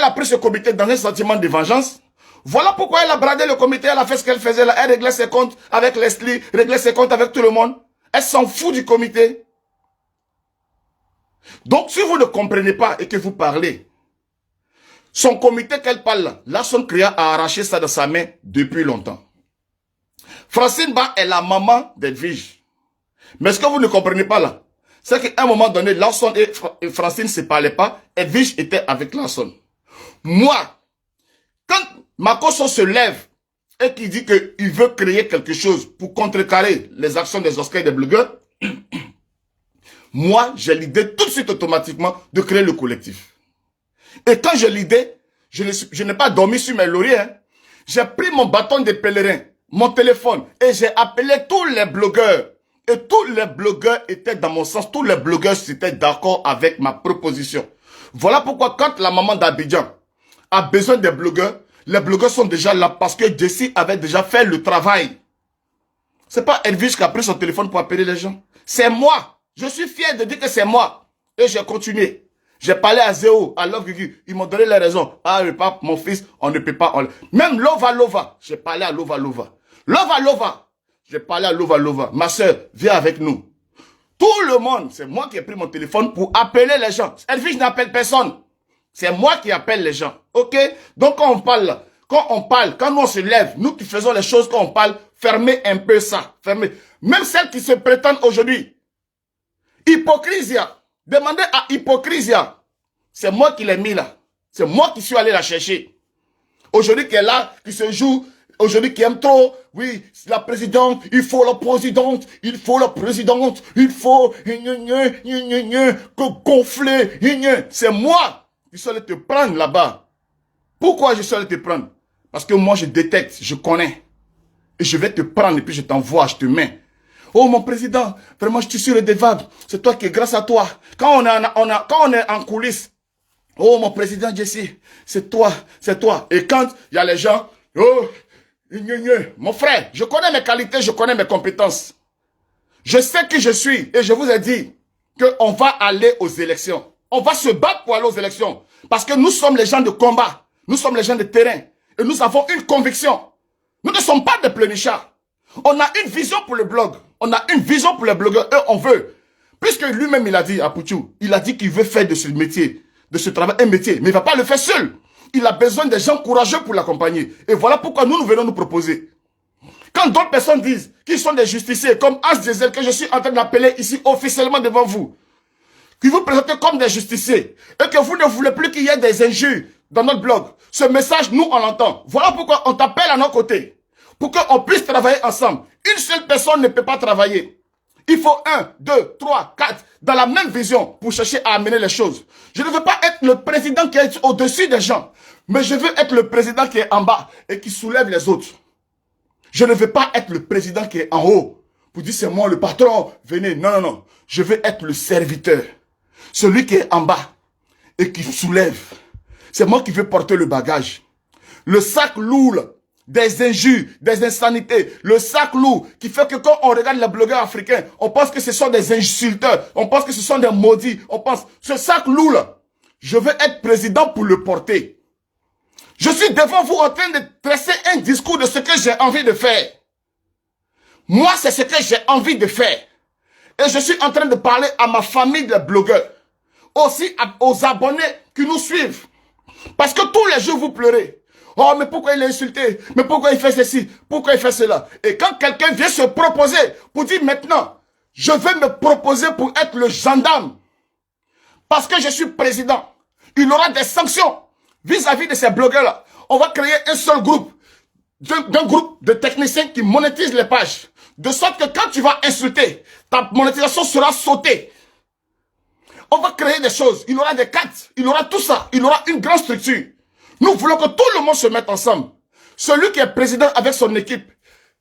a pris ce comité dans un sentiment de vengeance, voilà pourquoi elle a bradé le comité, elle a fait ce qu'elle faisait là, elle réglait ses comptes avec Leslie, réglait ses comptes avec tout le monde. Elle s'en fout du comité. Donc si vous ne comprenez pas et que vous parlez, son comité qu'elle parle là, Larson Kriya a arraché ça de sa main depuis longtemps. Francine Ba est la maman d'Edwige. Mais ce que vous ne comprenez pas là, c'est qu'à un moment donné, Larson et Francine ne se parlaient pas, Edwige était avec Larson. Moi, quand Makosso se lève et qu'il dit qu'il veut créer quelque chose pour contrecarrer les actions des Oscars et des blogueurs, moi, j'ai l'idée tout de suite automatiquement de créer le collectif. Et quand j'ai l'idée, je n'ai pas dormi sur mes lauriers. Hein. J'ai pris mon bâton de pèlerin, mon téléphone, et j'ai appelé tous les blogueurs. Et tous les blogueurs étaient dans mon sens. Tous les blogueurs étaient d'accord avec ma proposition. Voilà pourquoi quand la maman d'Abidjan a besoin des blogueurs, les blogueurs sont déjà là parce que Jessie avait déjà fait le travail. C'est pas Edwige qui a pris son téléphone pour appeler les gens. C'est moi. Je suis fier de dire que c'est moi. Et j'ai continué. J'ai parlé à Zéo, à Love Guigui. Ils m'ont donné les raisons. Ah, pas mon fils, on ne peut pas. Même Lova. J'ai parlé à Lova. Lova. J'ai parlé à Lova. Ma soeur, viens avec nous. Tout le monde, c'est moi qui ai pris mon téléphone pour appeler les gens. Edwige n'appelle personne. C'est moi qui appelle les gens. Ok? Donc quand on parle, quand nous on se lève, nous qui faisons les choses, quand on parle, fermez un peu ça. Fermez. Même celles qui se prétendent aujourd'hui. Hypocrisia. Demandez à Hypocrisia. C'est moi qui l'ai mis là. C'est moi qui suis allé la chercher. Aujourd'hui qui est là, qui se joue, aujourd'hui qui aime trop. Oui, la présidente, il faut la présidente, il faut gonfler. C'est moi qui suis allé te prendre là-bas. Pourquoi je suis allé te prendre? Parce que moi je détecte, je connais. Et je vais te prendre et puis je t'envoie, je te mets. Oh mon président, vraiment je suis sur le dévague. C'est toi qui, grâce à toi. Quand on est en coulisses, oh mon président Jessie, c'est toi. Et quand il y a les gens, oh, mon frère, je connais mes qualités, je connais mes compétences. Je sais qui je suis et je vous ai dit qu'on va aller aux élections. On va se battre pour aller aux élections. Parce que nous sommes les gens de combat. Nous sommes les gens de terrain. Et nous avons une conviction. Nous ne sommes pas des pleurnichards. On a une vision pour le blog. On a une vision pour les blogueurs. Et on veut. Puisque lui-même, il a dit à Pouchou, il a dit qu'il veut faire de ce métier, de ce travail, un métier. Mais il ne va pas le faire seul. Il a besoin des gens courageux pour l'accompagner. Et voilà pourquoi nous venons nous proposer. Quand d'autres personnes disent qu'ils sont des justiciers, comme As Diesel, que je suis en train d'appeler ici officiellement devant vous, qui vous présentent comme des justiciers, et que vous ne voulez plus qu'il y ait des injures dans notre blog, ce message, nous, on l'entend. Voilà pourquoi on t'appelle à nos côtés. Pour qu'on puisse travailler ensemble. Une seule personne ne peut pas travailler. Il faut 1, 2, 3, 4 dans la même vision pour chercher à amener les choses. Je ne veux pas être le président qui est au-dessus des gens, mais je veux être le président qui est en bas et qui soulève les autres. Je ne veux pas être le président qui est en haut pour dire c'est moi le patron, venez. Non. Je veux être le serviteur. Celui qui est en bas et qui soulève. C'est moi qui veux porter le bagage. Le sac lourd des injures, des insanités, le sac lourd qui fait que quand on regarde les blogueurs africains, on pense que ce sont des insulteurs, on pense que ce sont des maudits, on pense, ce sac lourd là, je veux être président pour le porter. Je suis devant vous en train de dresser un discours de ce que j'ai envie de faire. Moi, c'est ce que j'ai envie de faire. Et je suis en train de parler à ma famille de blogueurs, aussi aux abonnés qui nous suivent. Parce que tous les jours vous pleurez. Oh, mais pourquoi il est insulté? Mais pourquoi il fait ceci? Pourquoi il fait cela? Et quand quelqu'un vient se proposer pour dire maintenant, je vais me proposer pour être le gendarme, parce que je suis président, il aura des sanctions vis-à-vis de ces blogueurs-là. On va créer un seul groupe, d'un groupe de techniciens qui monétisent les pages. De sorte que quand tu vas insulter, ta monétisation sera sautée. On va créer des choses. Il y aura des cartes. Il y aura tout ça. Il y aura une grande structure. Nous voulons que tout le monde se mette ensemble. Celui qui est président avec son équipe,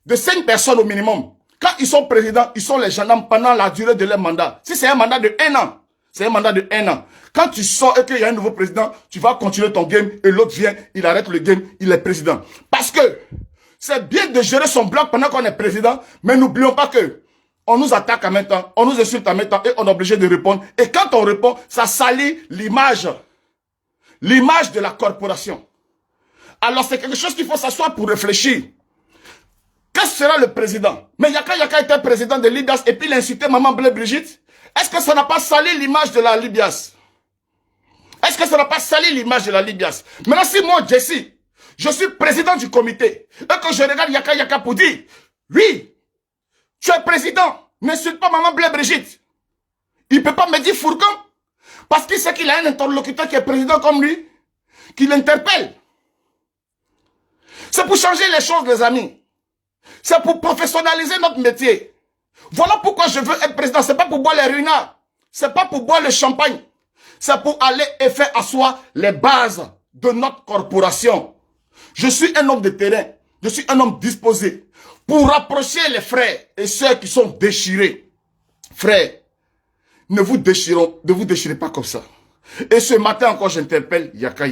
de 5 personnes au minimum, quand ils sont présidents, ils sont les gendarmes pendant la durée de leur mandat. Si c'est un mandat de 1 an, c'est un mandat de 1 an. Quand tu sors et qu'il y a un nouveau président, tu vas continuer ton game et l'autre vient, il arrête le game, il est président. Parce que c'est bien de gérer son bloc pendant qu'on est président, mais n'oublions pas que on nous attaque en même temps, on nous insulte en même temps et on est obligé de répondre. Et quand on répond, ça salit l'image de la corporation. Alors c'est quelque chose qu'il faut s'asseoir pour réfléchir. Qu'est-ce que sera le président? Mais Yaka était président de Libias et puis il a insulté Maman Blé Brigitte. Est-ce que ça n'a pas sali l'image de la Libias? Est-ce que ça n'a pas sali l'image de la Libias? Maintenant, si moi, Jesse, je suis président du comité, et que je regarde Yaka pour dire, oui, tu es président, n'insulte pas Maman Blé Brigitte. Il ne peut pas me dire Fourgon, parce qu'il sait qu'il a un interlocuteur qui est président comme lui, qui l'interpelle. C'est pour changer les choses, les amis. C'est pour professionnaliser notre métier. Voilà pourquoi je veux être président. Ce n'est pas pour boire les ruinards. Ce n'est pas pour boire le champagne. C'est pour aller et faire asseoir les bases de notre corporation. Je suis un homme de terrain. Je suis un homme disposé pour rapprocher les frères et ceux qui sont déchirés. Frères, ne vous déchirez pas comme ça. Et ce matin encore, j'interpelle Yaka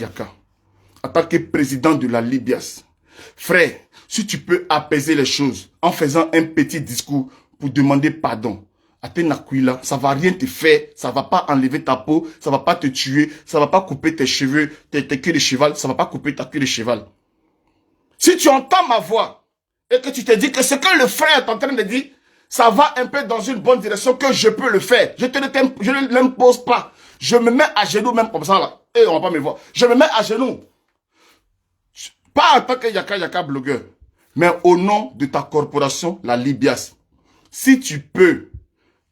en tant que président de la Libias. Frère, si tu peux apaiser les choses en faisant un petit discours pour demander pardon à tes Nakuila, ça va rien te faire, ça va pas enlever ta peau, ça va pas te tuer, ça va pas couper tes cheveux, tes queues de cheval, ça va pas couper ta queue de cheval. Si tu entends ma voix et que tu te dis que ce que le frère est en train de dire, ça va un peu dans une bonne direction, que je peux le faire, je ne l'impose pas. Je me mets à genoux même comme ça là, et on va pas me voir. Je me mets à genoux. Pas en tant que Yaka blogueur, mais au nom de ta corporation, la Libias. Si tu peux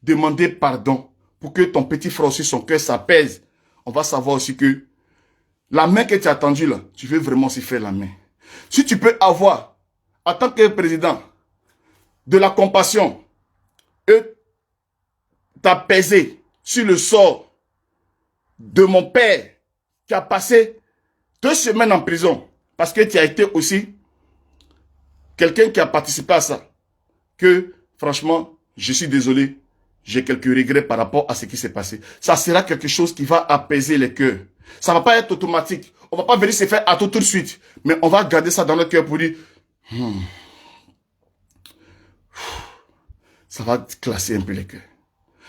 demander pardon pour que ton petit frère aussi, son cœur s'apaise, on va savoir aussi que la main que tu as tendue là, tu veux vraiment s'y faire la main. Si tu peux avoir, en tant que président, de la compassion et t'apaiser sur le sort de mon père qui a passé 2 semaines en prison, parce que tu as été aussi quelqu'un qui a participé à ça. Que, franchement, je suis désolé, j'ai quelques regrets par rapport à ce qui s'est passé. Ça sera quelque chose qui va apaiser les cœurs. Ça ne va pas être automatique. On ne va pas venir se faire à tout de suite. Mais on va garder ça dans notre cœur pour dire, ça va glacer un peu les cœurs.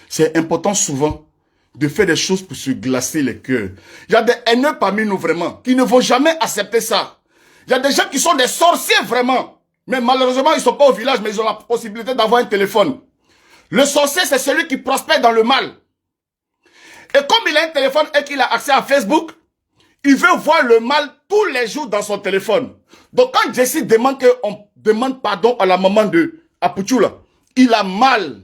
C'est important souvent de faire des choses pour se glacer les cœurs. Il y a des haineux parmi nous vraiment, qui ne vont jamais accepter ça. Il y a des gens qui sont des sorciers vraiment. Mais malheureusement, ils ne sont pas au village, mais ils ont la possibilité d'avoir un téléphone. Le sorcier, c'est celui qui prospère dans le mal. Et comme il a un téléphone et qu'il a accès à Facebook, il veut voir le mal tous les jours dans son téléphone. Donc quand Jesse demande qu'on demande pardon à la maman de Apuchula, il a mal.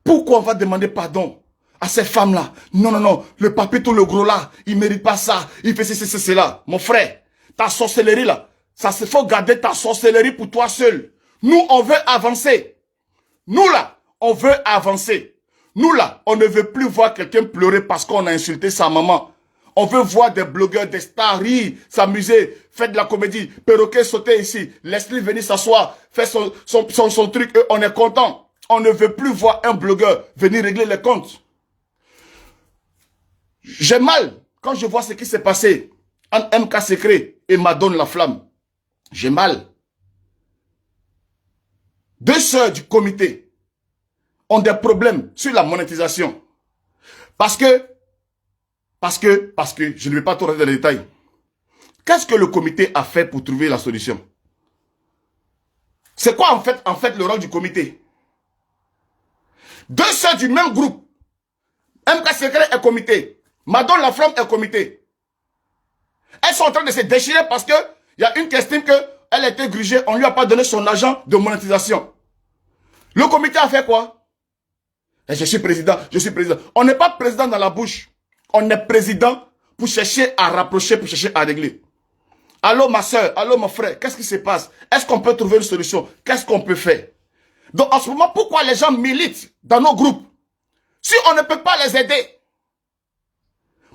Pourquoi on va demander pardon à ces femmes-là? Non, non, non, le papito, le gros là, il ne mérite pas ça, il fait ceci, cela. Mon frère, ta sorcellerie là, ça se faut garder ta sorcellerie pour toi seul. Nous, on veut avancer. Nous là, on veut avancer. Nous là, on ne veut plus voir quelqu'un pleurer parce qu'on a insulté sa maman. On veut voir des blogueurs, des stars rire, s'amuser, faire de la comédie. Perroquet sauter ici, Leslie venir s'asseoir, faire son truc et on est content. On ne veut plus voir un blogueur venir régler les comptes. J'ai mal quand je vois ce qui s'est passé entre MK Secret et Madone la Flamme. J'ai mal. 2 sœurs du comité ont des problèmes sur la monétisation. Parce que, je ne vais pas trop rentrer dans les détails. Qu'est-ce que le comité a fait pour trouver la solution? C'est quoi en fait le rôle du comité? 2 sœurs du même groupe. MK Secret est comité. Madone la Flamme est comité. Elles sont en train de se déchirer parce que il y a une qui estime qu'elle a été grugée, on ne lui a pas donné son argent de monétisation. Le comité a fait quoi? Et je suis président, je suis président. On n'est pas président dans la bouche. On est président pour chercher à rapprocher, pour chercher à régler. Allô ma soeur, allô mon frère, qu'est-ce qui se passe? Est-ce qu'on peut trouver une solution? Qu'est-ce qu'on peut faire? Donc en ce moment, pourquoi les gens militent dans nos groupes? Si on ne peut pas les aider,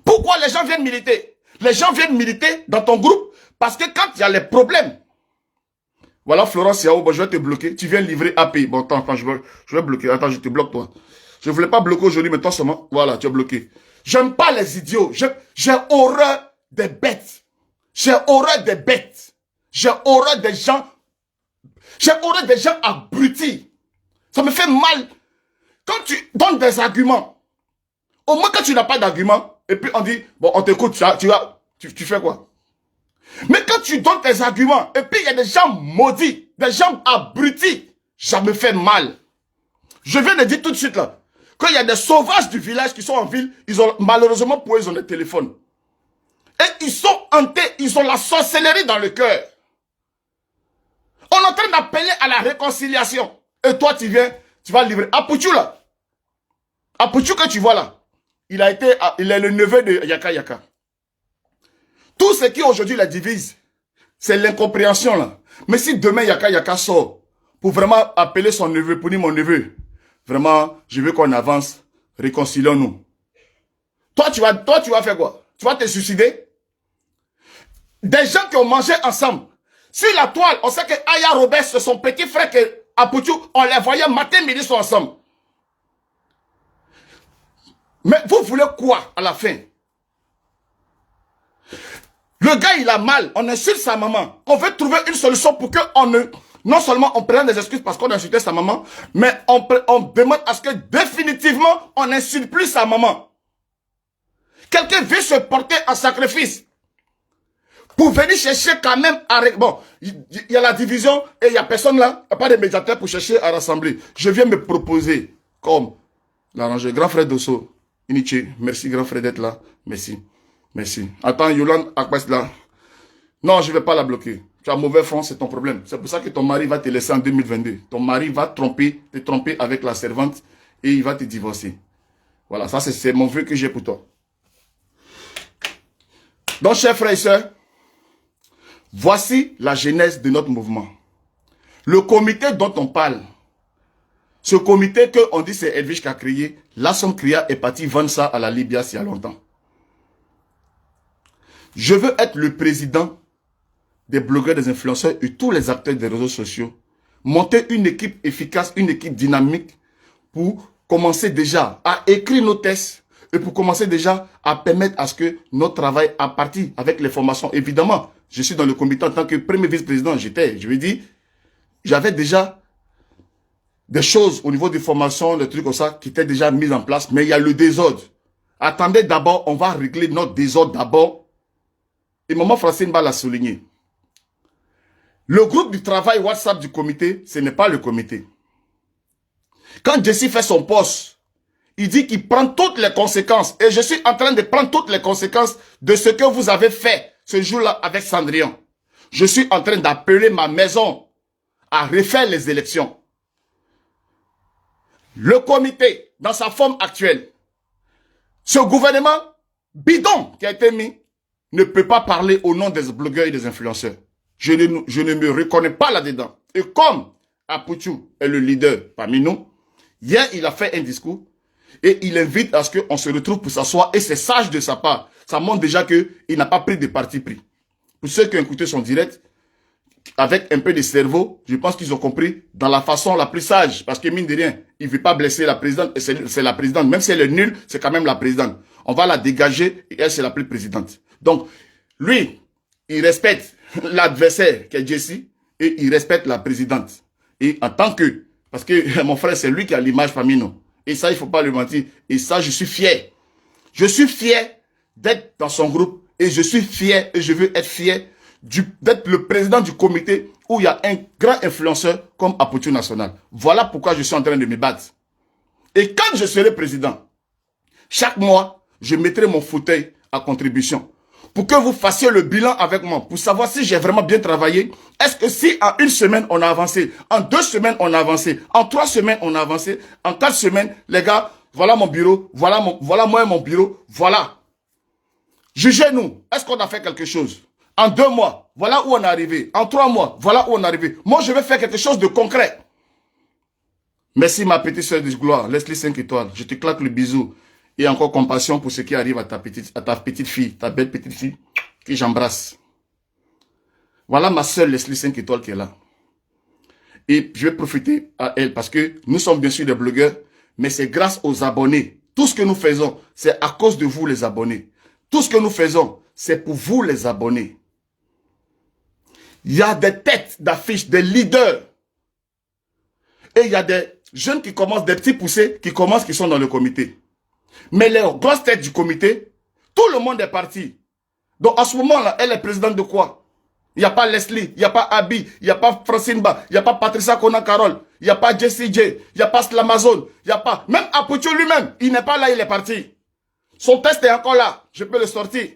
pourquoi les gens viennent militer? Les gens viennent militer dans ton groupe parce que quand il y a les problèmes, voilà Florence Yao, bon, je vais te bloquer, tu viens livrer AP. Bon, attends, je vais bloquer, attends, je te bloque toi. Je ne voulais pas bloquer aujourd'hui, mais toi seulement, voilà, tu es bloqué. J'aime pas les idiots, j'ai horreur des bêtes. J'ai horreur des bêtes. J'ai horreur des gens. J'ai horreur des gens abrutis. Ça me fait mal. Quand tu donnes des arguments, au moins quand tu n'as pas d'argument, et puis on dit, bon, on t'écoute, tu fais quoi? Mais quand tu donnes tes arguments, et puis il y a des gens maudits, des gens abrutis, ça me fait mal. Je viens de dire tout de suite là, quand il y a des sauvages du village qui sont en ville, ils ont, malheureusement pour eux, ils ont des téléphones. Et ils sont hantés, ils ont la sorcellerie dans le cœur. On est en train d'appeler à la réconciliation. Et toi, tu viens, tu vas livrer. Apouchou là. Apouchou que tu vois là. Il est le neveu de Yaka Yaka. Tout ce qui aujourd'hui la divise, c'est l'incompréhension là. Mais si demain Yaka Yaka sort pour vraiment appeler son neveu, pour dire mon neveu, vraiment, je veux qu'on avance, réconcilions-nous. Toi, tu vas faire quoi? Tu vas te suicider? Des gens qui ont mangé ensemble. Sur la toile, on sait que Aya Robert, c'est son petit frère que Apouchou, on les voyait matin, midi, sont ensemble. Mais vous voulez quoi à la fin? Le gars, il a mal. On insulte sa maman. On veut trouver une solution pour que non seulement on prenne des excuses parce qu'on a insulté sa maman, mais on demande à ce que définitivement, on n'insulte plus sa maman. Quelqu'un veut se porter en sacrifice pour venir chercher quand même à... Bon, il y a la division et il n'y a personne là, il n'y a pas de médiateur pour chercher à rassembler. Je viens me proposer comme l'arrangeur. Grand frère Dosso, Iniché, merci grand frère d'être là. Merci. Merci. Attends, Yolande Akbas là. Non, je ne vais pas la bloquer. Tu as mauvais front, c'est ton problème. C'est pour ça que ton mari va te laisser en 2022. Ton mari va te tromper avec la servante et il va te divorcer. Voilà, ça c'est mon vœu que j'ai pour toi. Donc, chers frères et sœurs, voici la genèse de notre mouvement. Le comité dont on parle, ce comité qu'on dit c'est Edwige qui a créé, Lasson Kria est parti vendre ça à la Libye il y a longtemps. Je veux être le président des blogueurs, des influenceurs et tous les acteurs des réseaux sociaux. Monter une équipe efficace, une équipe dynamique pour commencer déjà à écrire nos tests et pour commencer déjà à permettre à ce que notre travail à partir avec les formations. Évidemment, je suis dans le comité en tant que premier vice-président. J'avais déjà des choses au niveau des formations, des trucs comme ça qui étaient déjà mis en place, mais il y a le désordre. Attendez d'abord, on va régler notre désordre d'abord. Et maman Francine va la souligner. Le groupe du travail WhatsApp du comité, ce n'est pas le comité. Quand Jessie fait son poste, il dit qu'il prend toutes les conséquences. Et je suis en train de prendre toutes les conséquences de ce que vous avez fait ce jour-là avec Cendrillon. Je suis en train d'appeler ma maison à refaire les élections. Le comité, dans sa forme actuelle, ce gouvernement bidon qui a été mis, ne peut pas parler au nom des blogueurs et des influenceurs. Je ne me reconnais pas là-dedans. Et comme Apouchou est le leader parmi nous, hier, il a fait un discours et il invite à ce qu'on se retrouve pour s'asseoir et c'est sage de sa part. Ça montre déjà qu'il n'a pas pris de parti pris. Pour ceux qui ont écouté son direct, avec un peu de cerveau, je pense qu'ils ont compris dans la façon la plus sage. Parce que mine de rien, il ne veut pas blesser la présidente et c'est la présidente. Même si elle est nulle, c'est quand même la présidente. On va la dégager et elle, c'est la plus présidente. Donc, lui, il respecte l'adversaire qui est Jessie et il respecte la présidente. Et en tant que... Parce que mon frère, c'est lui qui a l'image parmi nous. Et ça, il ne faut pas le mentir. Et ça, je suis fier. Je suis fier d'être dans son groupe. Et je suis fier et je veux être fier d'être le président du comité où il y a un grand influenceur comme Apouchou National. Voilà pourquoi je suis en train de me battre. Et quand je serai président, chaque mois, je mettrai mon fauteuil à contribution pour que vous fassiez le bilan avec moi, pour savoir si j'ai vraiment bien travaillé. Est-ce que si en 1 semaine, on a avancé, en 2 semaines, on a avancé, en 3 semaines, on a avancé, en 4 semaines, les gars, voilà mon bureau, voilà moi et mon bureau, voilà. Jugez-nous, est-ce qu'on a fait quelque chose? En 2 mois, voilà où on est arrivé. En 3 mois, voilà où on est arrivé. Moi, je vais faire quelque chose de concret. Merci ma petite soeur de gloire, Leslie 5 étoiles. Je te claque le bisou. Et encore compassion pour ce qui arrive à ta petite fille, ta belle petite fille, que j'embrasse. Voilà ma soeur Leslie 5 étoiles qui est là. Et je vais profiter à elle parce que nous sommes bien sûr des blogueurs, mais c'est grâce aux abonnés. Tout ce que nous faisons, c'est à cause de vous les abonnés. Tout ce que nous faisons, c'est pour vous les abonnés. Il y a des têtes d'affiches, des leaders. Et il y a des jeunes qui commencent, des petits poussés qui commencent, qui sont dans le comité. Mais les grosses têtes du comité, tout le monde est parti. Donc à ce moment-là, elle est présidente de quoi? Il n'y a pas Leslie, il n'y a pas Abi, il n'y a pas Francine Ba, il n'y a pas Patricia Kona-Carole, il n'y a pas Jessie J, il n'y a pas Slamazone, il n'y a pas... Même Apucho lui-même, il n'est pas là, il est parti. Son test est encore là, je peux le sortir.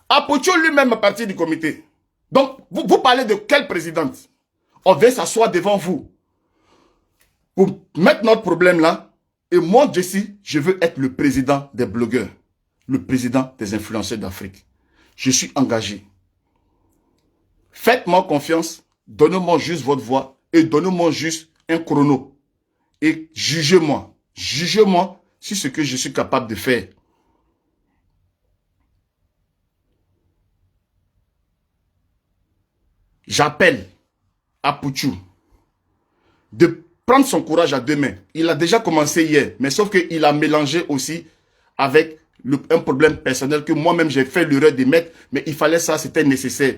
Apucho lui-même est parti du comité. Donc, vous parlez de quelle présidente? On vient s'asseoir devant vous pour mettre notre problème là. Et moi, Jessie, je veux être le président des blogueurs, le président des influenceurs d'Afrique. Je suis engagé. Faites-moi confiance, donnez-moi juste votre voix et donnez-moi juste un chrono. Et jugez-moi. Jugez-moi sur ce que je suis capable de faire. J'appelle à Pouchou de prendre son courage à deux mains. Il a déjà commencé hier, mais sauf qu'il a mélangé aussi avec un problème personnel que moi-même j'ai fait l'erreur de mettre, mais il fallait ça, c'était nécessaire.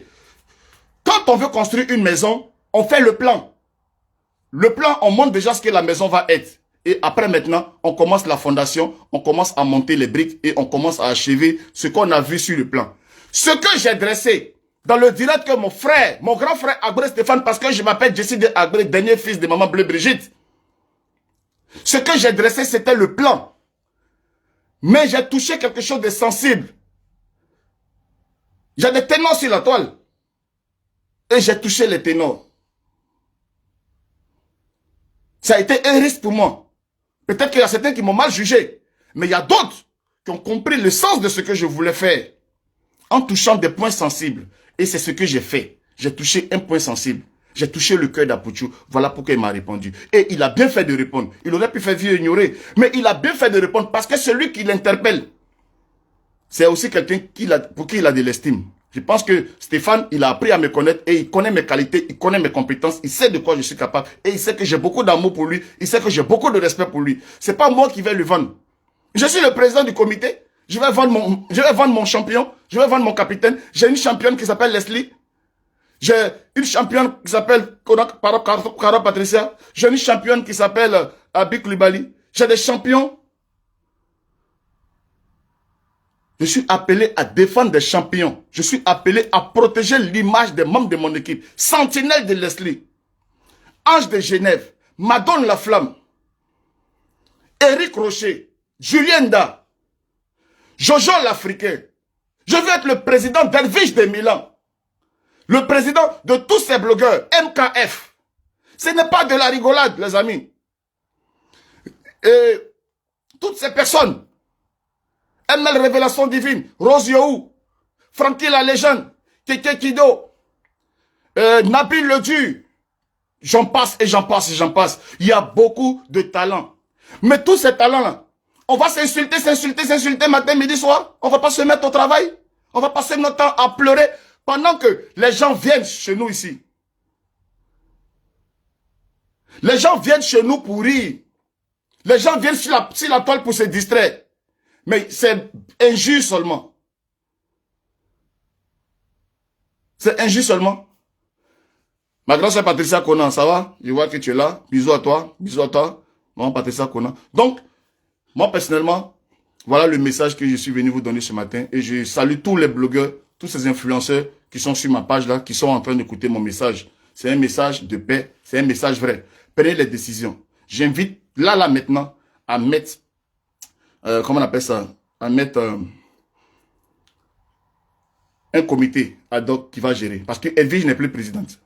Quand on veut construire une maison, on fait le plan. Le plan, on montre déjà ce que la maison va être. Et après maintenant, on commence la fondation, on commence à monter les briques et on commence à achever ce qu'on a vu sur le plan. Ce que j'ai dressé dans le direct que mon frère, mon grand frère Agbé Stéphane, parce que je m'appelle Jessie Agbé, dernier fils de maman Bleu Brigitte. Ce que j'ai dressé, c'était le plan. Mais j'ai touché quelque chose de sensible. J'ai des ténors sur la toile. Et j'ai touché les ténors. Ça a été un risque pour moi. Peut-être qu'il y a certains qui m'ont mal jugé. Mais il y a d'autres qui ont compris le sens de ce que je voulais faire. En touchant des points sensibles. Et c'est ce que j'ai fait. J'ai touché un point sensible. J'ai touché le cœur d'Apuchou. Voilà pourquoi il m'a répondu. Et il a bien fait de répondre. Il aurait pu faire vieux ignorer. Mais il a bien fait de répondre parce que celui qui l'interpelle, c'est aussi quelqu'un pour qui il a de l'estime. Je pense que Stéphane, il a appris à me connaître et il connaît mes qualités, il connaît mes compétences, il sait de quoi je suis capable et il sait que j'ai beaucoup d'amour pour lui, il sait que j'ai beaucoup de respect pour lui. C'est pas moi qui vais le vendre. Je suis le président du comité, je vais vendre mon champion, je vais vendre mon capitaine. J'ai une championne qui s'appelle Leslie. J'ai une championne qui s'appelle Kara Patricia. J'ai une championne qui s'appelle Abi Koulibaly. J'ai des champions. Je suis appelé à défendre des champions. Je suis appelé à protéger l'image des membres de mon équipe. Sentinelle de Leslie. Ange de Genève. Madone la Flamme. Eric Rocher. Julien Da. Jojo l'Africain. Je veux être le président d'Elvige de Milan. Le président de tous ces blogueurs. MKF. Ce n'est pas de la rigolade, les amis. Et toutes ces personnes. ML Révélation Divine, Rose Yohou, Francky la Légende, Keke Kido, Nabil Le Dur, j'en passe et j'en passe et j'en passe. Il y a beaucoup de talents. Mais tous ces talents-là, on va s'insulter matin, midi, soir. On va pas se mettre au travail. On va passer notre temps à pleurer pendant que les gens viennent chez nous ici. Les gens viennent chez nous pour rire. Les gens viennent sur la toile pour se distraire. Mais c'est injuste seulement. C'est injuste seulement. Ma grande soeur Patricia Conan, ça va? Je vois que tu es là. Bisous à toi. Bisous à toi. Maman Patricia Conan. Donc, moi personnellement, voilà le message que je suis venu vous donner ce matin. Et je salue tous les blogueurs, tous ces influenceurs qui sont sur ma page là, qui sont en train d'écouter mon message. C'est un message de paix. C'est un message vrai. Prenez les décisions. J'invite là maintenant à mettre comment on appelle ça, à mettre un comité ad hoc qui va gérer. Parce que Edwige n'est plus présidente.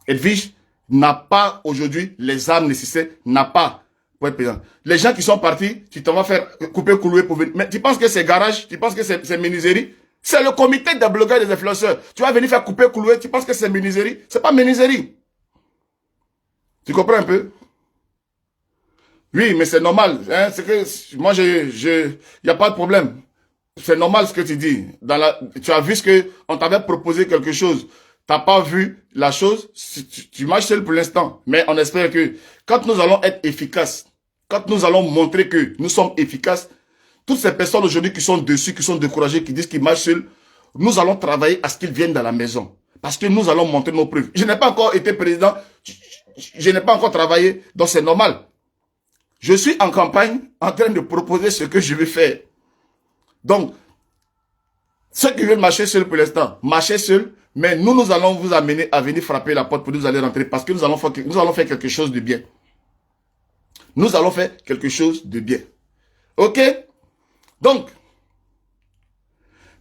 Edwige n'a pas aujourd'hui les armes nécessaires, n'a pas pour être président. Les gens qui sont partis, tu t'en vas faire couper, couler pour venir. Mais tu penses que c'est garage, tu penses que c'est menuiserie? C'est le comité des blogueurs et des influenceurs. Tu vas venir faire couper, couler, tu penses que c'est menuiserie? C'est pas menuiserie. Tu comprends un peu? Oui, mais c'est normal. Hein, c'est que moi, il n'y a pas de problème. C'est normal ce que tu dis. Tu as vu ce que on t'avait proposé quelque chose. T'as pas vu la chose. Tu marches seul pour l'instant. Mais on espère que quand nous allons être efficaces, quand nous allons montrer que nous sommes efficaces, toutes ces personnes aujourd'hui qui sont dessus, qui sont découragées, qui disent qu'ils marchent seuls, nous allons travailler à ce qu'ils viennent dans la maison. Parce que nous allons montrer nos preuves. Je n'ai pas encore été président. Je n'ai pas encore travaillé. Donc c'est normal. Je suis en campagne en train de proposer ce que je vais faire. Donc, ceux qui veulent marcher seuls pour l'instant, marchez seuls, mais nous allons vous amener à venir frapper la porte pour nous aller rentrer parce que nous allons faire quelque chose de bien. Nous allons faire quelque chose de bien. Ok? Donc,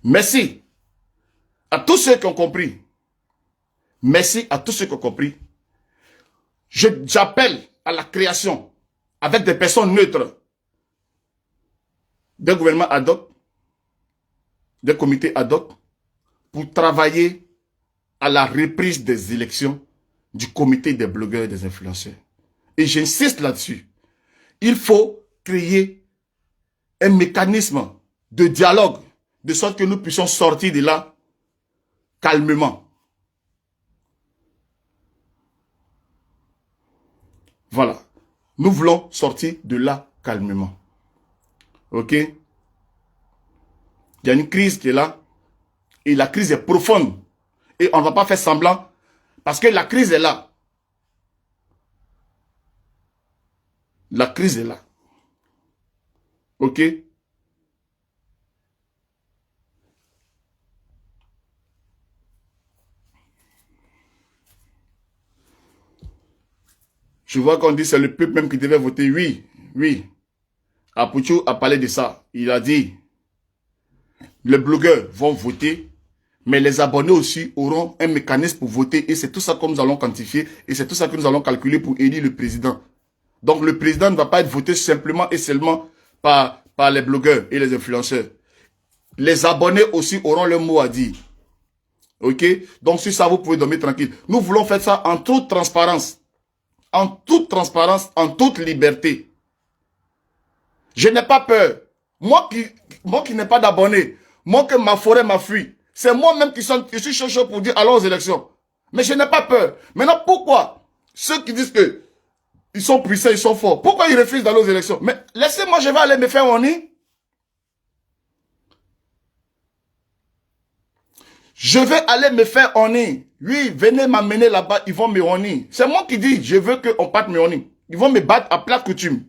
merci à tous ceux qui ont compris. Merci à tous ceux qui ont compris. J'appelle à la création avec des personnes neutres d'un gouvernement ad hoc, des comités ad hoc, pour travailler à la reprise des élections du comité des blogueurs et des influenceurs. Et j'insiste là-dessus. Il faut créer un mécanisme de dialogue, de sorte que nous puissions sortir de là calmement. Voilà. Nous voulons sortir de là calmement. Ok? Il y a une crise qui est là. Et la crise est profonde. Et on ne va pas faire semblant. Parce que la crise est là. La crise est là. Ok? Je vois qu'on dit que c'est le peuple même qui devait voter. Oui, oui. Apouchou a parlé de ça. Il a dit, les blogueurs vont voter, mais les abonnés aussi auront un mécanisme pour voter. Et c'est tout ça que nous allons quantifier. Et c'est tout ça que nous allons calculer pour élire le président. Donc le président ne va pas être voté simplement et seulement par les blogueurs et les influenceurs. Les abonnés aussi auront leur mot à dire. Ok? Donc sur ça, vous pouvez dormir tranquille. Nous voulons faire ça en toute transparence. En toute transparence, en toute liberté. Je n'ai pas peur. Moi qui n'ai pas d'abonnés, moi que ma forêt m'a fui, c'est moi-même qui suis chaud pour dire allons aux élections. Mais je n'ai pas peur. Maintenant, pourquoi ceux qui disent que ils sont puissants, ils sont forts, pourquoi ils refusent d'aller aux élections? Mais laissez-moi, je vais aller me faire honner. Je vais aller me faire honner. Oui, venez m'amener là-bas, ils vont me honner. C'est moi qui dis, je veux qu'on parte me honner. Ils vont me battre à plate coutume.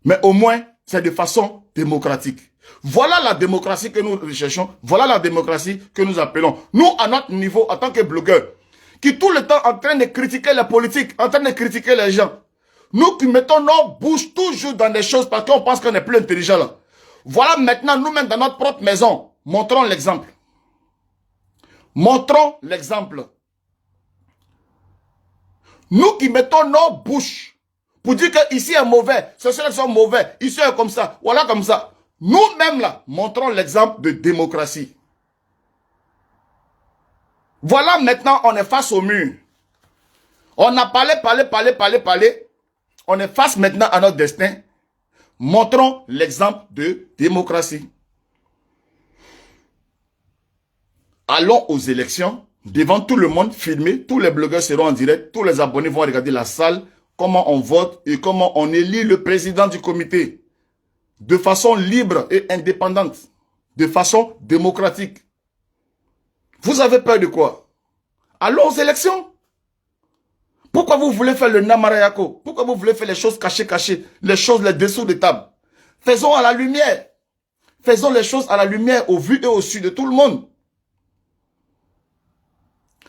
Mais au moins, c'est de façon démocratique. Voilà la démocratie que nous recherchons. Voilà la démocratie que nous appelons. Nous, à notre niveau, en tant que blogueurs, qui tout le temps en train de critiquer la politique, en train de critiquer les gens. Nous qui mettons nos bouches toujours dans des choses parce qu'on pense qu'on est plus intelligent là. Voilà maintenant, nous-mêmes dans notre propre maison, montrons l'exemple. Montrons l'exemple. Nous qui mettons nos bouches pour dire que ici est mauvais, ceux-là sont mauvais, ici est comme ça, voilà comme ça. Nous-mêmes là, montrons l'exemple de démocratie. Voilà maintenant, on est face au mur. On a parlé. On est face maintenant à notre destin. Montrons l'exemple de démocratie. Allons aux élections, devant tout le monde, filmé, tous les blogueurs seront en direct, tous les abonnés vont regarder la salle, comment on vote et comment on élit le président du comité. De façon libre et indépendante. De façon démocratique. Vous avez peur de quoi? Allons aux élections. Pourquoi vous voulez faire le namarayako? Pourquoi vous voulez faire les choses cachées, les choses les dessous de table? Faisons à la lumière. Faisons les choses à la lumière, au vu et au su de tout le monde.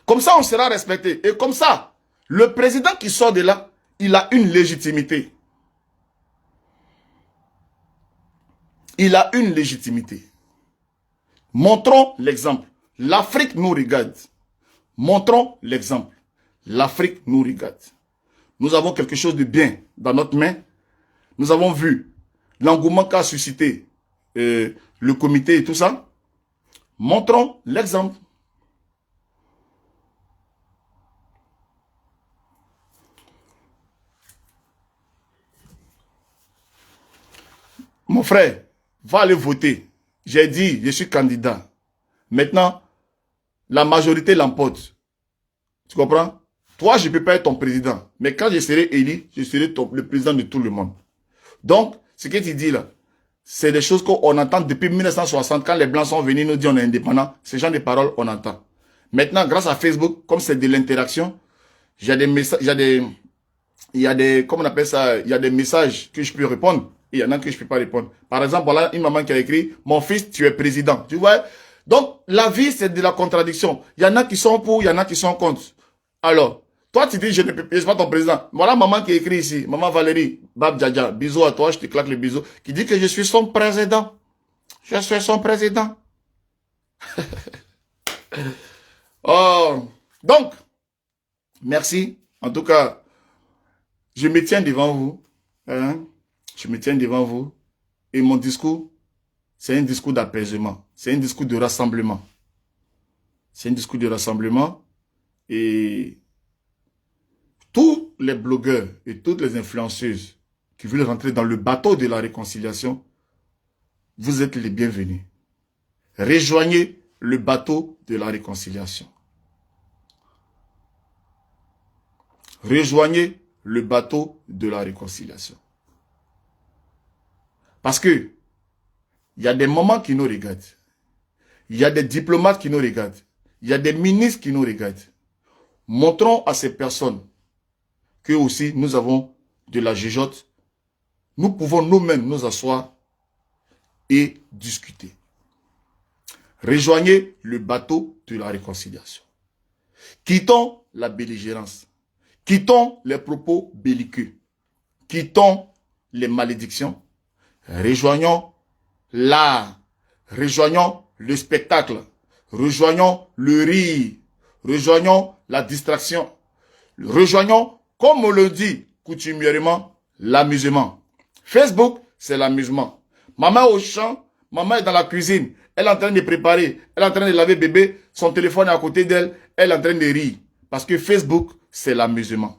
Comme ça, on sera respecté. Et comme ça, le président qui sort de là, il a une légitimité. Il a une légitimité. Montrons l'exemple. L'Afrique nous regarde. Montrons l'exemple. L'Afrique nous regarde. Nous avons quelque chose de bien dans notre main. Nous avons vu l'engouement qu'a suscité le comité et tout ça. Montrons l'exemple. Mon frère, va aller voter. J'ai dit, je suis candidat. Maintenant, la majorité l'emporte. Tu comprends? Toi, je ne peux pas être ton président. Mais quand je serai élu, je serai le président de tout le monde. Donc, ce que tu dis là, c'est des choses qu'on entend depuis 1960, quand les Blancs sont venus nous dire on est indépendant. Ces genre de paroles, on entend. Maintenant, grâce à Facebook, comme c'est de l'interaction, il y a des messages, comment on appelle ça, il y a des messages que je peux répondre, et il y en a que je peux pas répondre. Par exemple, voilà une maman qui a écrit, mon fils, tu es président. Tu vois? Donc, la vie, c'est de la contradiction. Il y en a qui sont pour, il y en a qui sont contre. Alors, toi, tu dis, je ne suis pas ton président. Voilà maman qui écrit ici, maman Valérie, Bab Djadja, bisous à toi, je te claque le bisou, qui dit que je suis son président. Je suis son président. Oh, donc, merci. En tout cas, je me tiens devant vous. Hein? Je me tiens devant vous. Et mon discours, c'est un discours d'apaisement. C'est un discours de rassemblement. C'est un discours de rassemblement. Et tous les blogueurs et toutes les influenceuses qui veulent rentrer dans le bateau de la réconciliation, vous êtes les bienvenus. Rejoignez le bateau de la réconciliation. Rejoignez le bateau de la réconciliation. Parce que il y a des moments qui nous regardent. Il y a des diplomates qui nous regardent. Il y a des ministres qui nous regardent. Montrons à ces personnes que aussi nous avons de la jugeote. Nous pouvons nous-mêmes nous asseoir et discuter. Rejoignez le bateau de la réconciliation. Quittons la belligérance. Quittons les propos belliqueux. Quittons les malédictions. Rejoignons l'art. Rejoignons le spectacle. Rejoignons le rire. Rejoignons la distraction. Rejoignons, comme on le dit coutumièrement, l'amusement. Facebook, c'est l'amusement. Maman au champ, maman est dans la cuisine. Elle est en train de préparer. Elle est en train de laver bébé. Son téléphone est à côté d'elle. Elle est en train de rire. Parce que Facebook, c'est l'amusement.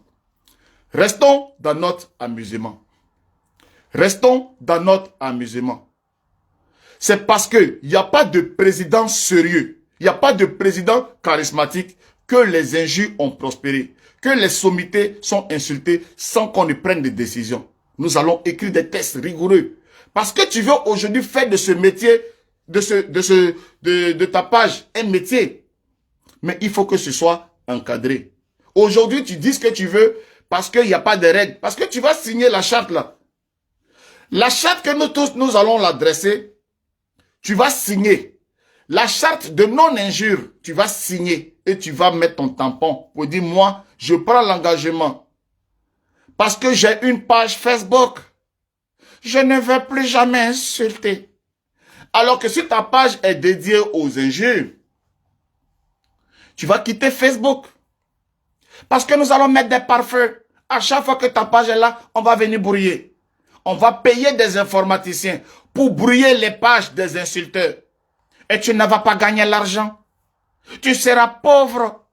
Restons dans notre amusement. Restons dans notre amusement. C'est parce qu'il n'y a pas de président sérieux. Il n'y a pas de président charismatique que les injures ont prospéré. Que les sommités sont insultées sans qu'on ne prenne des décisions. Nous allons écrire des textes rigoureux. Parce que tu veux aujourd'hui faire de ce métier, de ta page, un métier. Mais il faut que ce soit encadré. Aujourd'hui, tu dis ce que tu veux parce qu'il n'y a pas de règles. Parce que tu vas signer la charte là. La charte que nous tous, nous allons l'adresser, tu vas signer. La charte de non-injure, tu vas signer et tu vas mettre ton tampon pour dire, moi, je prends l'engagement. Parce que j'ai une page Facebook. Je ne vais plus jamais insulter. Alors que si ta page est dédiée aux injures, tu vas quitter Facebook. Parce que nous allons mettre des pare-feux. À chaque fois que ta page est là, on va venir brouiller. On va payer des informaticiens pour brouiller les pages des insulteurs. Et tu ne vas pas gagner l'argent. Tu seras pauvre.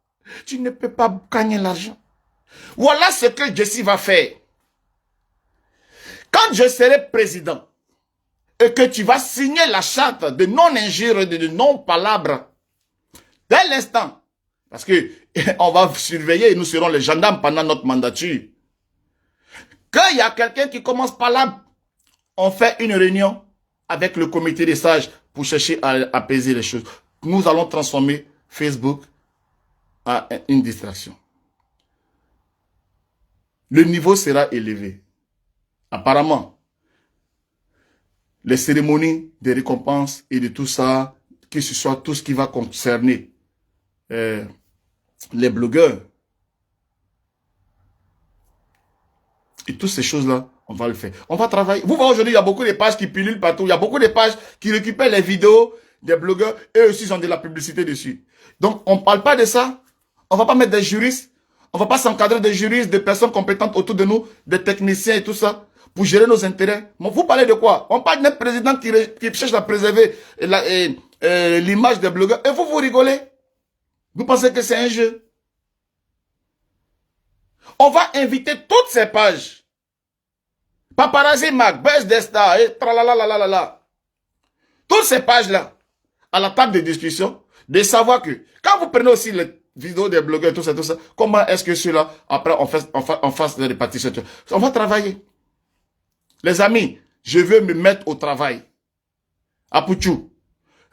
Tu ne peux pas gagner l'argent. Voilà ce que Jessie va faire. Quand je serai président et que tu vas signer la charte de non-injure et de non-palabre, dès l'instant, parce que on va surveiller et nous serons les gendarmes pendant notre mandature. Quand il y a quelqu'un qui commence par là, on fait une réunion avec le comité des sages pour chercher à apaiser les choses. Nous allons transformer Facebook en une distraction. Le niveau sera élevé. Apparemment, les cérémonies de récompenses et de tout ça, que ce soit tout ce qui va concerner les blogueurs et toutes ces choses-là, on va le faire. On va travailler. Vous voyez aujourd'hui, il y a beaucoup de pages qui pilulent partout. Il y a beaucoup de pages qui récupèrent les vidéos des blogueurs. Eux aussi, ils ont de la publicité dessus. Donc, on ne parle pas de ça. On ne va pas mettre des juristes. On ne va pas s'encadrer des juristes, des personnes compétentes autour de nous, des techniciens et tout ça, pour gérer nos intérêts. Mais vous parlez de quoi? On parle d'un président qui cherche à préserver l'image des blogueurs. Et vous rigolez? Vous pensez que c'est un jeu? On va inviter toutes ces pages. Paparazzi Mag, Buzz Desta, et tralala. Toutes ces pages-là, à la table de discussion, de savoir que, quand vous prenez aussi les vidéos des blogueurs, tout ça, comment est-ce que ceux-là, après, on fasse des répartitions? On va travailler. Les amis, je veux me mettre au travail. Apouchou,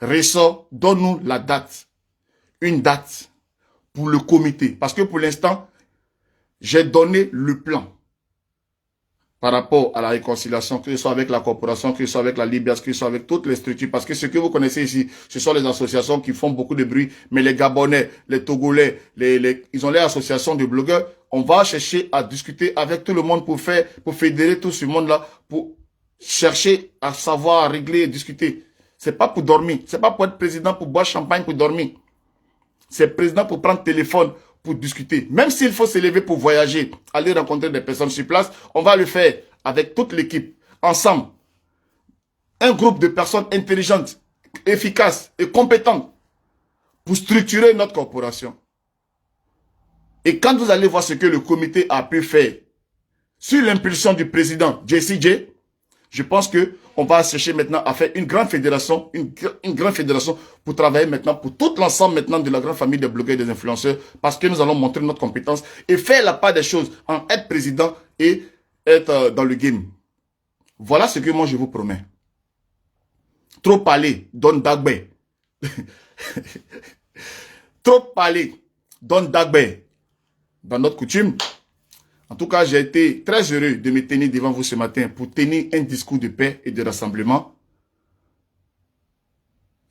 ressort, donne-nous la date. Une date pour le comité. Parce que pour l'instant, j'ai donné le plan par rapport à la réconciliation, que ce soit avec la corporation, que ce soit avec la Libya, que ce soit avec toutes les structures. Parce que ce que vous connaissez ici, ce sont les associations qui font beaucoup de bruit. Mais les Gabonais, les Togolais, ils ont les associations de blogueurs. On va chercher à discuter avec tout le monde pour fédérer tout ce monde-là, pour chercher à savoir, à régler et discuter. C'est pas pour dormir. C'est pas pour être président, pour boire champagne, pour dormir. C'est président pour prendre téléphone, pour discuter. Même s'il faut se lever pour voyager, aller rencontrer des personnes sur place, on va le faire avec toute l'équipe, ensemble. Un groupe de personnes intelligentes, efficaces et compétentes pour structurer notre corporation. Et quand vous allez voir ce que le comité a pu faire sur l'impulsion du président JCJ, je pense que on va chercher maintenant à faire une grande fédération, une grande fédération pour travailler maintenant pour tout l'ensemble maintenant de la grande famille des blogueurs et des influenceurs, parce que nous allons montrer notre compétence et faire la part des choses en être président et être dans le game. Voilà ce que moi je vous promets. Trop parler, donne Dagbe. Trop parler, donne Dagbe. Dans notre coutume. En tout cas, j'ai été très heureux de me tenir devant vous ce matin pour tenir un discours de paix et de rassemblement.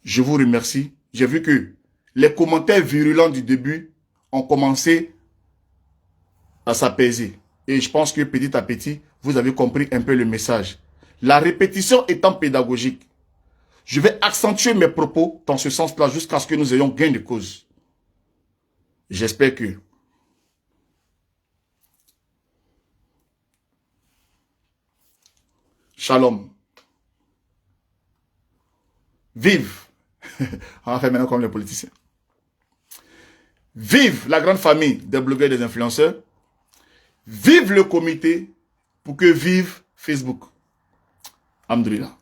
Je vous remercie. J'ai vu que les commentaires virulents du début ont commencé à s'apaiser. Et je pense que petit à petit, vous avez compris un peu le message. La répétition étant pédagogique, je vais accentuer mes propos dans ce sens-là jusqu'à ce que nous ayons gain de cause. J'espère que Shalom. Vive. On va faire maintenant comme les politiciens. Vive la grande famille des blogueurs et des influenceurs. Vive le comité pour que vive Facebook. Alhamdoulilah.